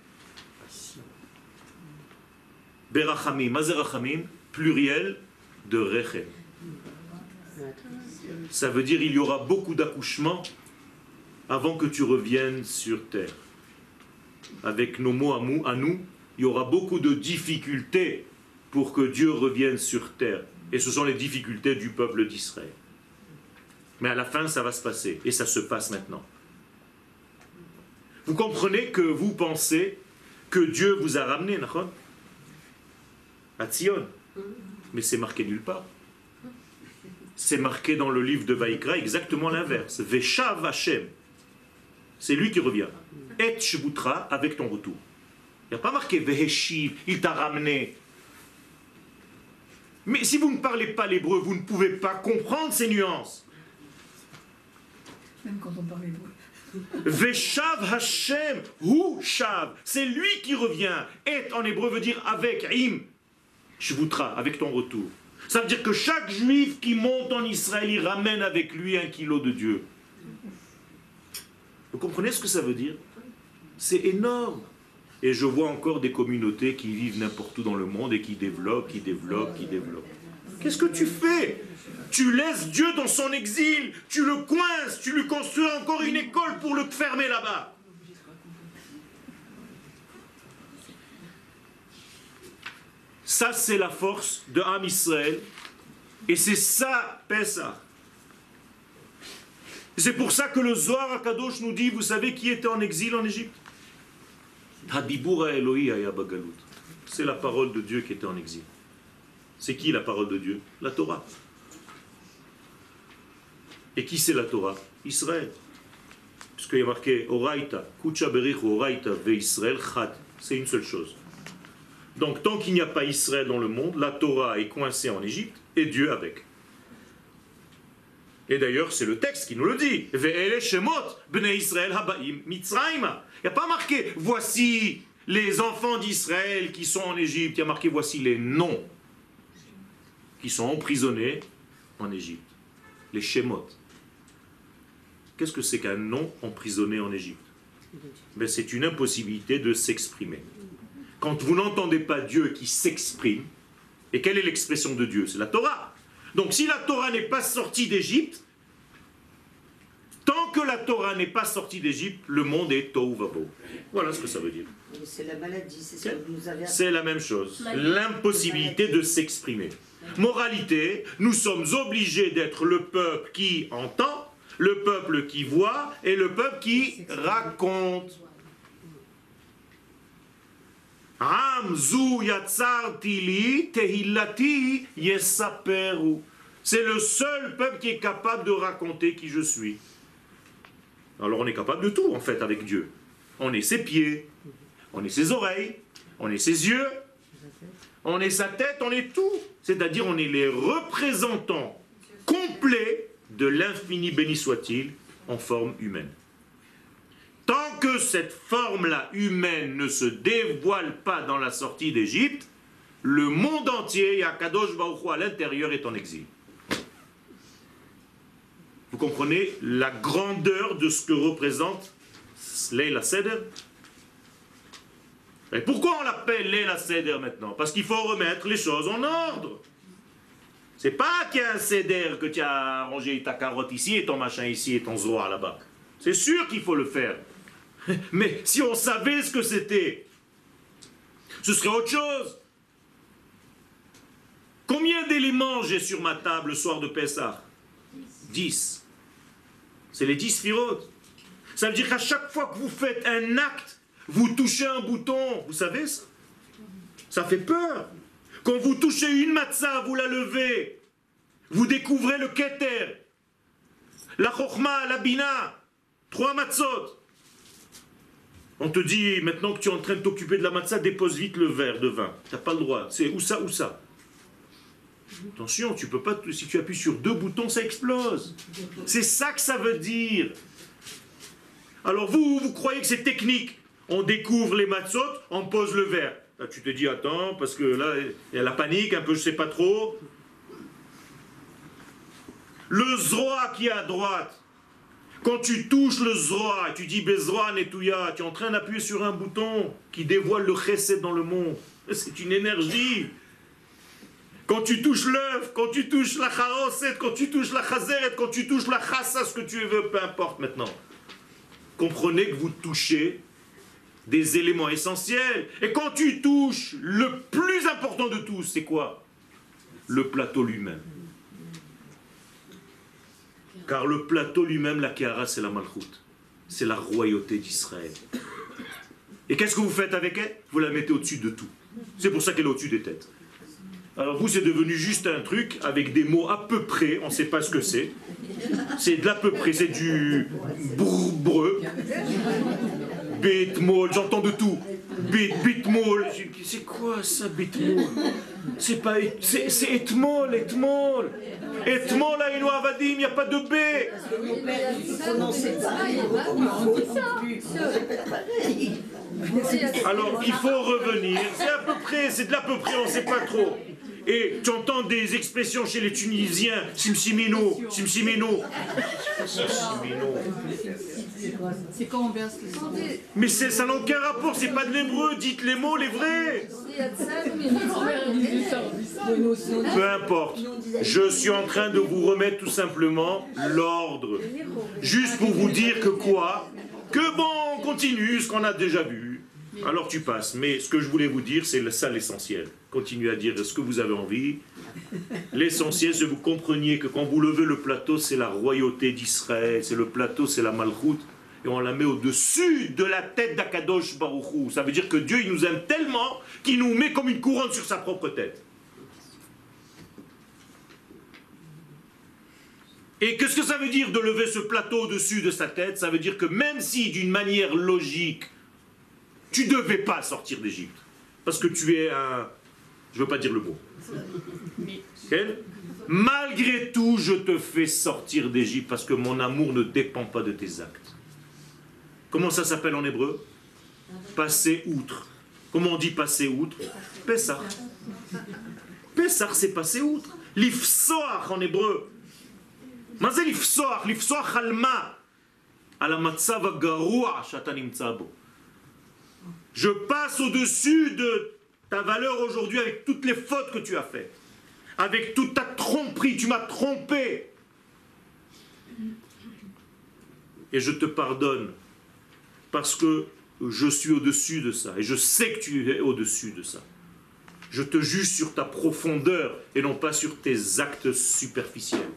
Berachamim, mazerachamim, pluriel de rechem. Ça veut dire il y aura beaucoup d'accouchements avant que tu reviennes sur terre. Avec nos mots à nous, il y aura beaucoup de difficultés pour que Dieu revienne sur terre. Et ce sont les difficultés du peuple d'Israël. Mais à la fin, ça va se passer. Et ça se passe maintenant. Vous comprenez que vous pensez que Dieu vous a ramené, Nachon, à Tzion. Mais c'est marqué nulle part. C'est marqué dans le livre de Vaïkra exactement l'inverse. Veshav Hashem. C'est lui qui revient. Et Shbutra, avec ton retour. Il n'y a pas marqué Veheshiv, il t'a ramené. Mais si vous ne parlez pas l'hébreu, vous ne pouvez pas comprendre ces nuances. Même quand on parle hébreu. Veshav Hashem, Hu Shav, c'est lui qui revient. Et en hébreu veut dire avec, im, shvutra, avec ton retour. Ça veut dire que chaque juif qui monte en Israël, il ramène avec lui 1 kilo de Dieu. Vous comprenez ce que ça veut dire? C'est énorme. Et je vois encore des communautés qui vivent n'importe où dans le monde et qui développent. Qu'est-ce que tu fais? Tu laisses Dieu dans son exil, tu le coinces, tu lui construis encore une école pour le fermer là-bas. Ça, c'est la force de Am Israël. Et c'est ça, Pessah. C'est pour ça que le Zohar HaKadosh nous dit, vous savez qui était en exil en Égypte? Hadibur Elohi aya bagalut. C'est la parole de Dieu qui était en exil. C'est qui la parole de Dieu? La Torah. Et qui c'est la Torah? Israël. Parce qu'il y a marqué Oraita, Kucha Berich Oraita ve Israël Chad. C'est une seule chose. Donc tant qu'il n'y a pas Israël dans le monde, la Torah est coincée en Égypte et Dieu avec. Et d'ailleurs, c'est le texte qui nous le dit. Ve'ele shemot bnei Israël habaim mitzrayma. Il n'y a pas marqué voici les enfants d'Israël qui sont en Égypte. Il y a marqué voici les noms qui sont emprisonnés en Égypte. Les shemot. Qu'est-ce que c'est qu'un nom emprisonné en Égypte? Ben, c'est une impossibilité de s'exprimer. Quand vous n'entendez pas Dieu qui s'exprime, et quelle est l'expression de Dieu? C'est la Torah. Donc si la Torah n'est pas sortie d'Égypte, tant que la Torah n'est pas sortie d'Égypte, le monde est tohu vavohu. Voilà ce que ça veut dire. C'est la maladie, c'est ce que vous nous avez appris. C'est la même chose. L'impossibilité de s'exprimer. Moralité, nous sommes obligés d'être le peuple qui entend, le peuple qui voit et le peuple qui raconte. C'est le seul peuple qui est capable de raconter qui je suis. Alors on est capable de tout en fait avec Dieu. On est ses pieds, on est ses oreilles, on est ses yeux, on est sa tête, on est tout. C'est-à-dire on est les représentants complets de l'infini béni soit-il en forme humaine. Tant que cette forme-là humaine ne se dévoile pas dans la sortie d'Égypte, le monde entier, Kadosh Baruch Hu à l'intérieur, est en exil. Vous comprenez la grandeur de ce que représente Leil HaSeder? Et pourquoi on l'appelle Leil HaSeder maintenant? Parce qu'il faut remettre les choses en ordre. C'est pas qu'il y a un Seder que tu as rangé ta carotte ici et ton machin ici et ton zoar là-bas. C'est sûr qu'il faut le faire. Mais si on savait ce que c'était, ce serait autre chose. Combien d'éléments j'ai sur ma table le soir de Pessah? 10. C'est les 10 sphirotes. Ça veut dire qu'à chaque fois que vous faites un acte, vous touchez un bouton. Vous savez ça? Ça fait peur. Quand vous touchez une matzah, vous la levez. Vous découvrez le keter, la chokhma, la bina. 3 matzot. On te dit, maintenant que tu es en train de t'occuper de la matzah, dépose vite le verre de vin. Tu n'as pas le droit. C'est ou ça ou ça. Attention, tu peux pas, si tu appuies sur 2 boutons, ça explose. C'est ça que ça veut dire. Alors vous croyez que c'est technique. On découvre les matzot, on pose le verre. Là, tu te dis, attends, parce que là, il y a la panique, un peu, je sais pas trop. Le zroa qui est à droite. Quand tu touches le zroa, tu dis Bezroa Netouya, tu es en train d'appuyer sur un bouton qui dévoile le chesed dans le monde. C'est une énergie. Quand tu touches l'œuf, quand tu touches la charoset, quand tu touches la chazeret, quand tu touches la chassa, ce que tu veux, peu importe maintenant. Comprenez que vous touchez des éléments essentiels. Et quand tu touches, le plus important de tous, c'est quoi? Le plateau lui-même. Car le plateau lui-même, la Kéhara, c'est la Malchout. C'est la royauté d'Israël. Et qu'est-ce que vous faites avec elle? Vous la mettez au-dessus de tout. C'est pour ça qu'elle est au-dessus des têtes. Alors vous, c'est devenu juste un truc avec des mots à peu près, on ne sait pas ce que c'est. C'est de l'à peu près, c'est du breu, bête, molle, j'entends de tout. Bitmoul. C'est quoi ça, bitmoul? C'est pas. C'est etmol, etmol. Etmol, Aïnou Avadim, il n'y a pas de B. Parce que mon père, il prononçait pareil. Alors, il faut revenir. C'est à peu près, c'est de l'à peu près, on ne sait pas trop. Et tu entends des expressions chez les Tunisiens, simsimino, simsimino. Simsimino. C'est quand on verse le sang. Mais ça n'a aucun rapport, c'est pas de l'hébreu, dites les mots, les vrais. Peu importe, je suis en train de vous remettre tout simplement l'ordre. Juste pour vous dire que quoi? Que bon, on continue ce qu'on a déjà vu. Alors tu passes, mais ce que je voulais vous dire, c'est ça l'essentiel. Continuez à dire ce que vous avez envie. L'essentiel, c'est que vous compreniez que quand vous levez le plateau, c'est la royauté d'Israël, c'est le plateau, c'est la malchoute, et on la met au-dessus de la tête d'Akadosh Baruch Hu. Ça veut dire que Dieu, il nous aime tellement qu'il nous met comme une couronne sur sa propre tête. Et qu'est-ce que ça veut dire de lever ce plateau au-dessus de sa tête? Ça veut dire que même si, d'une manière logique, tu ne devais pas sortir d'Égypte, parce que tu es un... Je ne veux pas dire le mot. Okay? Malgré tout, je te fais sortir d'Égypte, parce que mon amour ne dépend pas de tes actes. Comment ça s'appelle en hébreu? Passer outre. Comment on dit passer outre? Pessah. Pessah, c'est passer outre. L'ifsoach en hébreu. Mazé l'ifsoach? L'ifsoach alma. Ala matzav hagarua shata nimtza bo. Je passe au-dessus de ta valeur aujourd'hui avec toutes les fautes que tu as faites. Avec toute ta tromperie, tu m'as trompé. Et je te pardonne parce que je suis au-dessus de ça. Et je sais que tu es au-dessus de ça. Je te juge sur ta profondeur et non pas sur tes actes superficiels.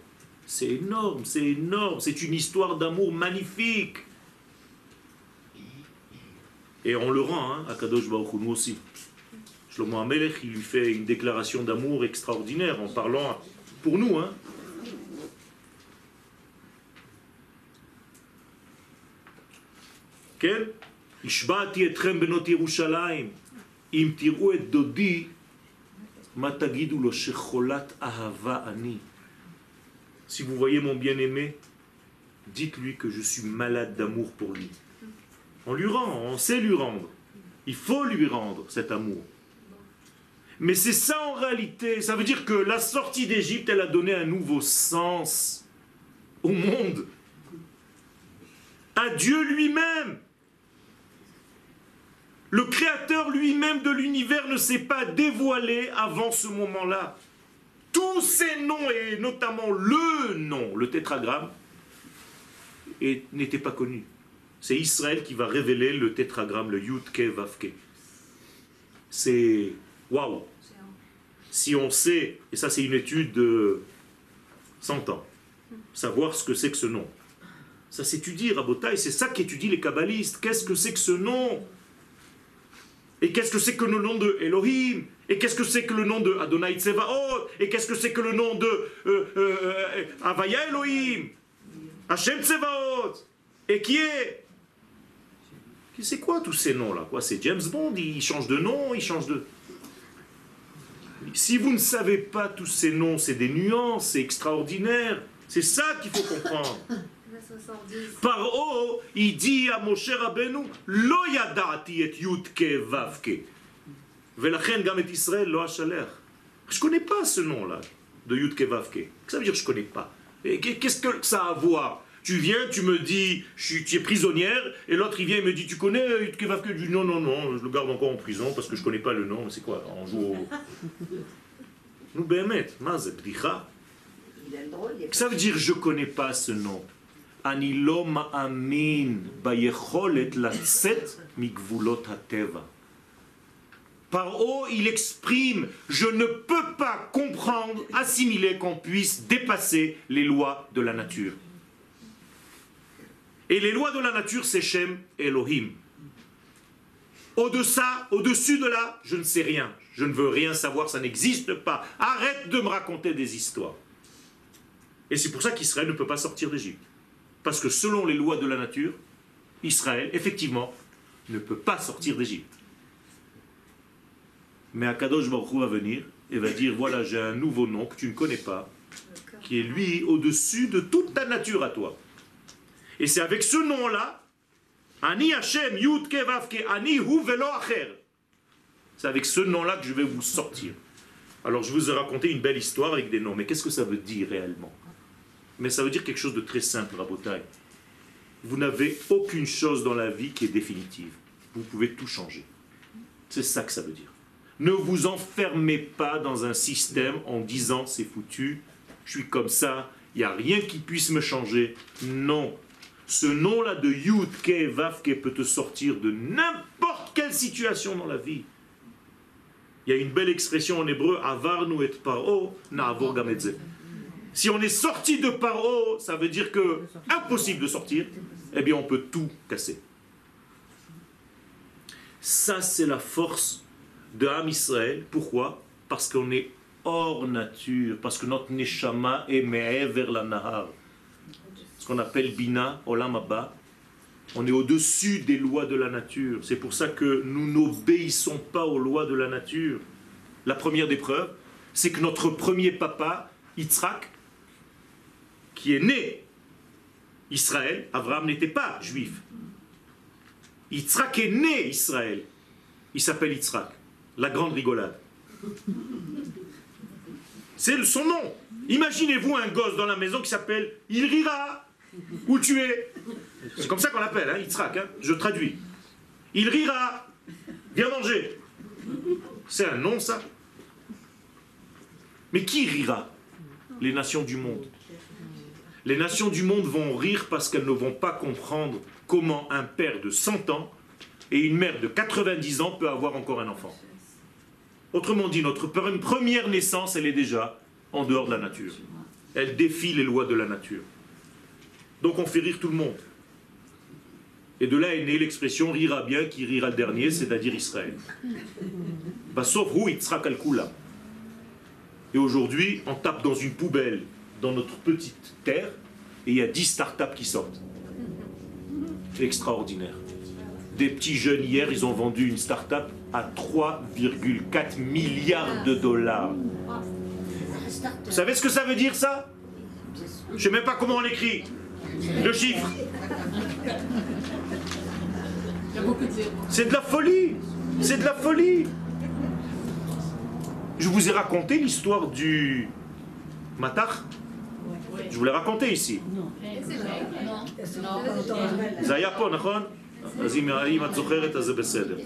C'est énorme, c'est énorme. C'est une histoire d'amour magnifique. Et on le rend à Kadosh Baruch Hu, nous aussi. Shlomo HaMelech, il lui fait une déclaration d'amour extraordinaire en parlant pour nous. Quel? Ishba'ati etrem benot Yerushalayim, im tirou et dodi, ma tagidu lo shecholat ahava ani. Si vous voyez mon bien-aimé, dites-lui que je suis malade d'amour pour lui. On lui rend, on sait lui rendre. Il faut lui rendre cet amour. Mais c'est ça en réalité. Ça veut dire que la sortie d'Égypte, elle a donné un nouveau sens au monde. À Dieu lui-même. Le Créateur lui-même de l'univers ne s'est pas dévoilé avant ce moment-là. Tous ces noms, et notamment le nom, le tétragramme, n'étaient pas connus. C'est Israël qui va révéler le tétragramme, le Yud Ke Vav Ke. C'est waouh. Si on sait, et ça c'est une étude de 100 ans, savoir ce que c'est que ce nom. Ça s'étudie, Rabotai, c'est ça qu'étudient les kabbalistes. Qu'est-ce que c'est que ce nom? Et qu'est-ce que c'est que le nom de Elohim? Et qu'est-ce que c'est que le nom de Adonai Tsevaot? Et qu'est-ce que c'est que le nom de Havaya Elohim? Hashem Tsevaot? Et qui est? C'est quoi tous ces noms-là? Quoi, c'est James Bond, il change de nom, il change de... Si vous ne savez pas tous ces noms, c'est des nuances, c'est extraordinaire. C'est ça qu'il faut comprendre. Paro, il dit à Moshe Rabbeinu, Lo yadati et yudke vavke. Velachen gam et Israël lo hashaler. Je ne connais pas ce nom-là, de yudke vavke. Ça veut dire que je ne connais pas. Et qu'est-ce que ça a à voir? Tu viens, tu me dis, tu es prisonnière, et l'autre il vient et me dit, tu connais yudke vavke? Je dis, non, non, non, je le garde encore en prison parce que je ne connais pas le nom. C'est quoi? On joue au... Nous, Béhémet, Mazé, Bdicha. Ça veut dire, je ne connais pas ce nom. Ani lo ma'amin bayecholet latzet migvulot hateva. Paro, il exprime, je ne peux pas comprendre, assimiler qu'on puisse dépasser les lois de la nature. Et les lois de la nature, c'est Shem Elohim. Au-dessus de là, je ne sais rien. Je ne veux rien savoir, ça n'existe pas. Arrête de me raconter des histoires. Et c'est pour ça qu'Israël ne peut pas sortir d'Égypte. Parce que selon les lois de la nature, Israël, effectivement, ne peut pas sortir d'Égypte. Mais Akadosh Baruch Hu va venir et va dire, voilà, j'ai un nouveau nom que tu ne connais pas, qui est lui au-dessus de toute ta nature à toi. Et c'est avec ce nom-là, Ani Hashem Yud Ke Vav Ke Ani Hu Velo Acher. C'est avec ce nom-là que je vais vous sortir. Alors je vous ai raconté une belle histoire avec des noms, mais qu'est-ce que ça veut dire réellement? Mais ça veut dire quelque chose de très simple, Rabotai. Vous n'avez aucune chose dans la vie qui est définitive. Vous pouvez tout changer. C'est ça que ça veut dire. Ne vous enfermez pas dans un système en disant c'est foutu, je suis comme ça, il n'y a rien qui puisse me changer. Non. Ce nom-là de Yud Ke Vav Ke peut te sortir de n'importe quelle situation dans la vie. Il y a une belle expression en hébreu, Avarnu et Paro, Na'avor gam et ze. Si on est sorti de Paro, ça veut dire que impossible de sortir, eh bien on peut tout casser. Ça c'est la force de Am Israël. Pourquoi? Parce qu'on est hors nature, parce que notre Neshama est me'ever la nahar. Ce qu'on appelle Bina, Olam Haba. On est au-dessus des lois de la nature. C'est pour ça que nous n'obéissons pas aux lois de la nature. La première des preuves, c'est que notre premier papa, Yitzhak, qui est né Israël, Abraham n'était pas juif. Yitzhak est né Israël. Il s'appelle Yitzhak. La grande rigolade. C'est son nom. Imaginez-vous un gosse dans la maison qui s'appelle Il rira. Où tu es? C'est comme ça qu'on l'appelle, hein, Yitzhak, hein, je traduis. Il rira. Viens manger. C'est un nom, ça. Mais qui rira? Les nations du monde. Les nations du monde vont rire parce qu'elles ne vont pas comprendre comment un père de 100 ans et une mère de 90 ans peut avoir encore un enfant. Autrement dit, notre première naissance, elle est déjà en dehors de la nature. Elle défie les lois de la nature. Donc on fait rire tout le monde. Et de là est née l'expression rira bien qui rira le dernier, c'est-à-dire Israël. Sauf où Yitzhak al-Kula. Et aujourd'hui, on tape dans une poubelle dans notre petite terre et il y a 10 startups qui sortent. Extraordinaire. Des petits jeunes hier, ils ont vendu une start-up à 3,4 milliards de dollars. Vous savez ce que ça veut dire, ça? Je ne sais même pas comment on l'écrit. Le chiffre. C'est de la folie. C'est de la folie. Je vous ai raconté l'histoire du Matar. Je vous l'ai raconté ici. Zayapon, נכון? אז אם את זוכרת, אז זה בסדר.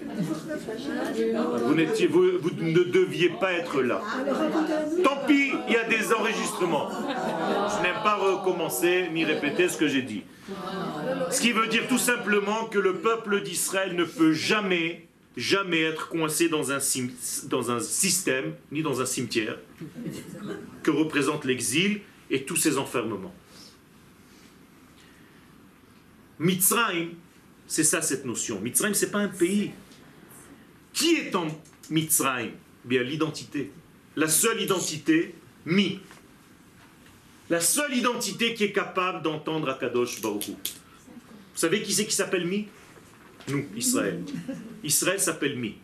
Vous ne deviez pas être là. Tant pis, il y a des enregistrements. Je n'aime pas recommencer ni répéter ce que j'ai dit. Ce qui veut dire tout simplement que le peuple d'Israël ne peut jamais être coincé dans un système, ni dans un cimetière, que représente l'exil et tous ces enfermements. Mitzrayim, c'est ça cette notion. Mitzrayim, ce n'est pas un pays. Qui est en Mitzrayim? Bien, l'identité. La seule identité, Mi. La seule identité qui est capable d'entendre Akadosh Baruch Hu. Vous savez qui c'est qui s'appelle Mi? Nous, Israël. Israël s'appelle Mi.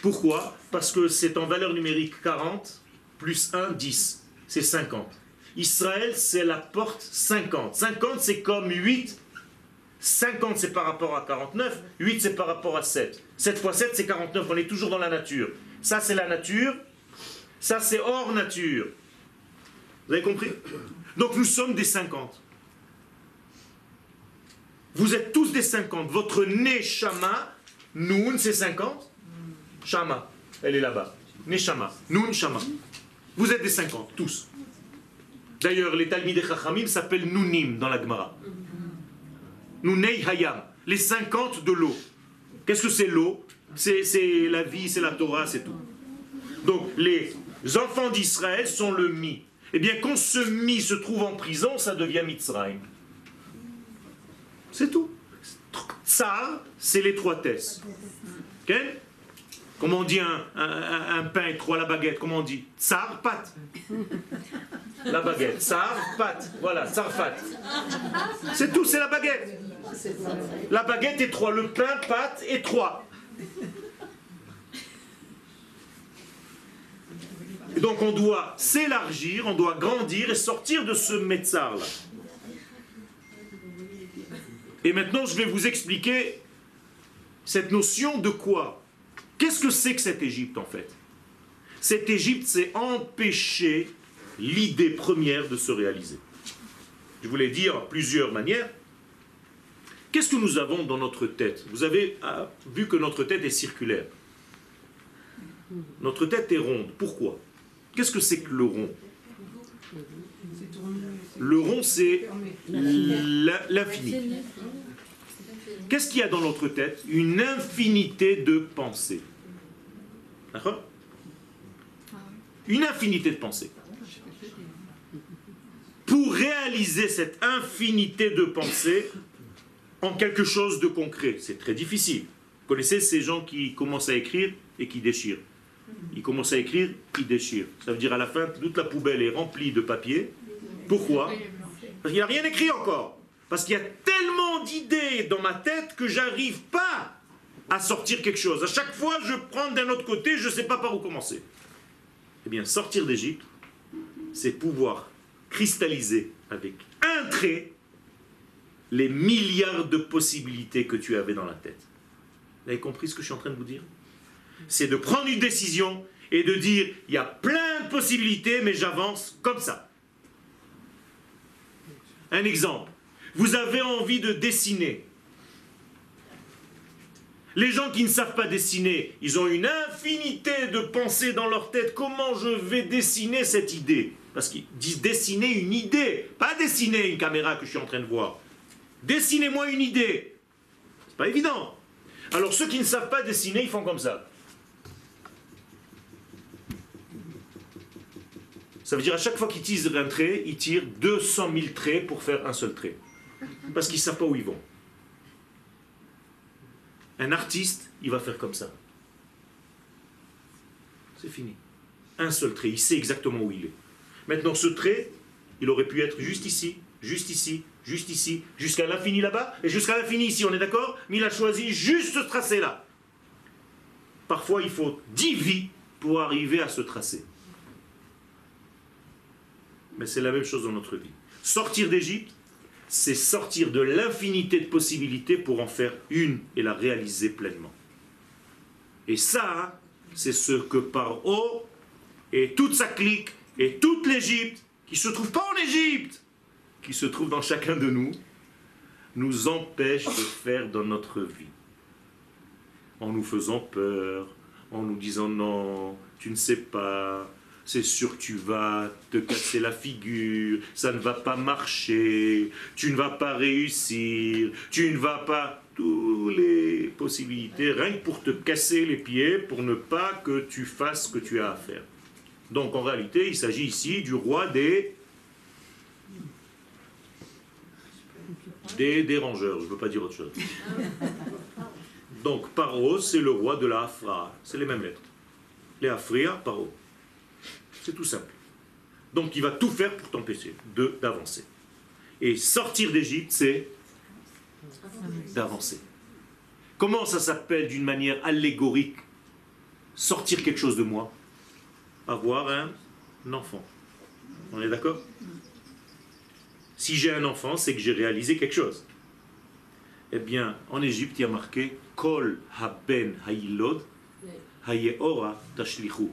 Pourquoi? Parce que c'est en valeur numérique 40, plus 1, 10. C'est 50. Israël, c'est la porte 50. 50, c'est comme 8. 50, c'est par rapport à 49. 8, c'est par rapport à 7. 7 fois 7, c'est 49. On est toujours dans la nature. Ça, c'est la nature. Ça, c'est hors nature. Vous avez compris? Donc, nous sommes des 50. Vous êtes tous des 50. Votre Neshama, Noun, c'est 50. Shama, elle est là-bas. Neshama, Noun, Shama. Vous êtes des 50, tous. D'ailleurs, les Talmidei Chachamim s'appellent Nounim dans la Gemara. Nounei Hayam, les 50 de l'eau. Qu'est-ce que c'est l'eau? C'est la vie, c'est la Torah, c'est tout. Donc, les enfants d'Israël sont le Mi. Eh bien, quand ce Mi se trouve en prison, ça devient Mitzrayim. C'est tout. Tsar, c'est l'étroitesse. Okay? Comment on dit un pain étroit, la baguette? Comment on dit? Tsar, pat. La baguette. Tsar, pat. Voilà, tsarfat. C'est tout, c'est la baguette. La baguette étroit, le pain, pat, étroit. Et donc on doit s'élargir, on doit grandir et sortir de ce Metzar-là. Et maintenant je vais vous expliquer cette notion de quoi? Qu'est-ce que c'est que cette Égypte en fait? Cette Égypte, c'est empêcher l'idée première de se réaliser. Je voulais dire plusieurs manières. Qu'est-ce que nous avons dans notre tête? Vous avez vu que notre tête est circulaire. Notre tête est ronde. Pourquoi? Qu'est-ce que c'est que le rond? Le rond, c'est l'infini. Qu'est-ce qu'il y a dans notre tête? Une infinité de pensées. D'accord? Une infinité de pensées. Pour réaliser cette infinité de pensées en quelque chose de concret, c'est très difficile. Vous connaissez ces gens qui commencent à écrire et qui déchirent. Ils commencent à écrire, ils déchirent. Ça veut dire à la fin, toute la poubelle est remplie de papier. Pourquoi? Parce qu'il n'y a rien écrit encore. Parce qu'il y a tellement d'idées dans ma tête que j'arrive pas à sortir quelque chose. À chaque fois, je prends d'un autre côté, je ne sais pas par où commencer. Eh bien, sortir d'Égypte, c'est pouvoir cristalliser avec un trait les milliards de possibilités que tu avais dans la tête. Vous avez compris ce que je suis en train de vous dire? C'est de prendre une décision et de dire, il y a plein de possibilités, mais j'avance comme ça. Un exemple. Vous avez envie de dessiner. Les gens qui ne savent pas dessiner, ils ont une infinité de pensées dans leur tête. Comment je vais dessiner cette idée? Parce qu'ils disent dessiner une idée, pas dessiner une caméra que je suis en train de voir. Dessinez-moi une idée. C'est pas évident. Alors ceux qui ne savent pas dessiner, ils font comme ça. Ça veut dire à chaque fois qu'ils tirent un trait, ils tirent 200 000 traits pour faire un seul trait. Parce qu'ils ne savent pas où ils vont. Un artiste, il va faire comme ça. C'est fini. Un seul trait, il sait exactement où il est. Maintenant, ce trait, il aurait pu être juste ici, jusqu'à l'infini là-bas, et jusqu'à l'infini ici, on est d'accord? Mais il a choisi juste ce tracé-là. Parfois, il faut 10 vies pour arriver à ce tracé. Mais c'est la même chose dans notre vie. Sortir d'Égypte, c'est sortir de l'infinité de possibilités pour en faire une et la réaliser pleinement. Et ça, c'est ce que Paro et toute sa clique et toute l'Égypte, qui ne se trouve pas en Égypte, qui se trouve dans chacun de nous, nous empêche de faire dans notre vie. En nous faisant peur, en nous disant non, tu ne sais pas, c'est sûr que tu vas te casser la figure, ça ne va pas marcher, tu ne vas pas réussir, tu ne vas pas... Toutes les possibilités, rien que pour te casser les pieds, pour ne pas que tu fasses ce que tu as à faire. Donc en réalité, il s'agit ici du roi des dérangeurs, je ne veux pas dire autre chose. Donc Paro, c'est le roi de la Afra, c'est les mêmes lettres. Les Afria, Paro. C'est tout simple. Donc il va tout faire pour t'empêcher d'avancer. Et sortir d'Égypte, c'est d'avancer. Comment ça s'appelle d'une manière allégorique? Sortir quelque chose de moi. Avoir un enfant. On est d'accord? Si j'ai un enfant, c'est que j'ai réalisé quelque chose. Eh bien, en Égypte, il y a marqué Kol haben hayilod hayeora tashlichu.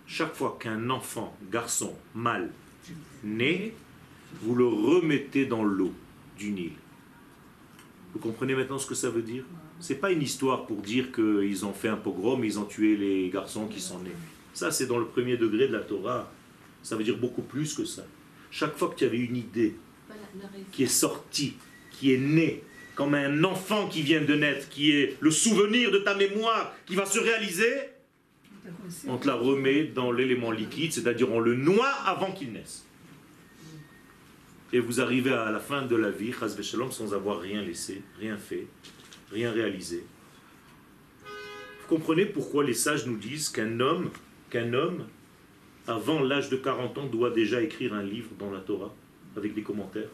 Chaque fois qu'un enfant, garçon, mâle, naît, vous le remettez dans l'eau du Nil. Vous comprenez maintenant ce que ça veut dire? Ce n'est pas une histoire pour dire qu'ils ont fait un pogrom, ils ont tué les garçons qui sont nés. Ça, c'est dans le premier degré de la Torah. Ça veut dire beaucoup plus que ça. Chaque fois que tu avais une idée qui est sortie, qui est née, comme un enfant qui vient de naître, qui est le souvenir de ta mémoire, qui va se réaliser, on te la remet dans l'élément liquide, c'est-à-dire on le noie avant qu'il naisse. Et vous arrivez à la fin de la vie, chas v'shalom, sans avoir rien laissé, rien fait, rien réalisé. Vous comprenez pourquoi les sages nous disent qu'un homme, avant l'âge de 40 ans, doit déjà écrire un livre dans la Torah, avec des commentaires,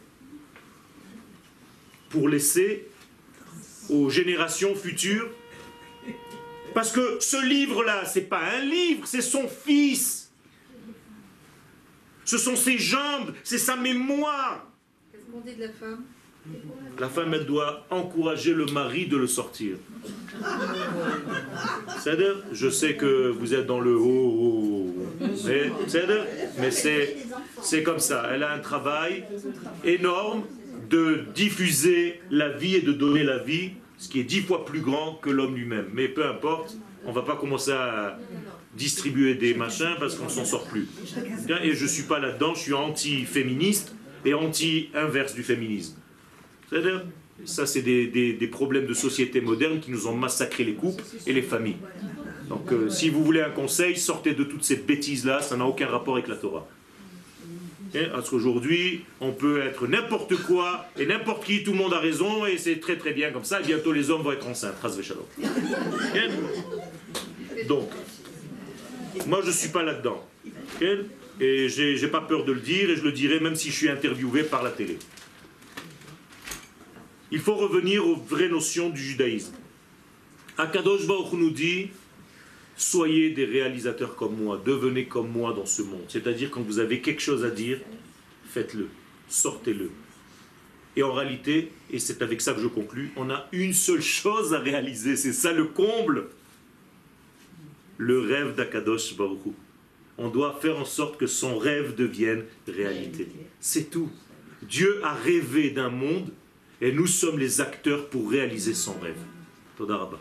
pour laisser aux générations futures. Parce que ce livre-là, ce n'est pas un livre, c'est son fils. Ce sont ses jambes, c'est sa mémoire. Qu'est-ce qu'on dit de la femme? La femme, elle doit encourager le mari de le sortir. C'est-à-dire, je sais que vous êtes dans le haut, mais c'est comme ça. Elle a un travail énorme de diffuser la vie et de donner la vie, ce qui est 10 fois plus grand que l'homme lui-même. Mais peu importe, on ne va pas commencer à distribuer des machins parce qu'on ne s'en sort plus. Et je ne suis pas là-dedans, je suis anti-féministe et anti-inverse du féminisme. C'est-à-dire, ça c'est des problèmes de société moderne qui nous ont massacré les couples et les familles. Donc si vous voulez un conseil, sortez de toutes ces bêtises-là, ça n'a aucun rapport avec la Torah. Parce qu'aujourd'hui, on peut être n'importe quoi et n'importe qui, tout le monde a raison et c'est très très bien comme ça, et bientôt les hommes vont être enceintes. Donc, moi je ne suis pas là-dedans. Et je n'ai pas peur de le dire et je le dirai même si je suis interviewé par la télé. Il faut revenir aux vraies notions du judaïsme. Akadosh Baruch Hu nous dit, soyez des réalisateurs comme moi, devenez comme moi dans ce monde. C'est-à-dire quand vous avez quelque chose à dire, faites-le, sortez-le. Et en réalité, et c'est avec ça que je conclus, on a une seule chose à réaliser, c'est ça le comble. Le rêve d'Akadosh Baruch Hu. On doit faire en sorte que son rêve devienne réalité. C'est tout. Dieu a rêvé d'un monde et nous sommes les acteurs pour réaliser son rêve. Toda Rabba.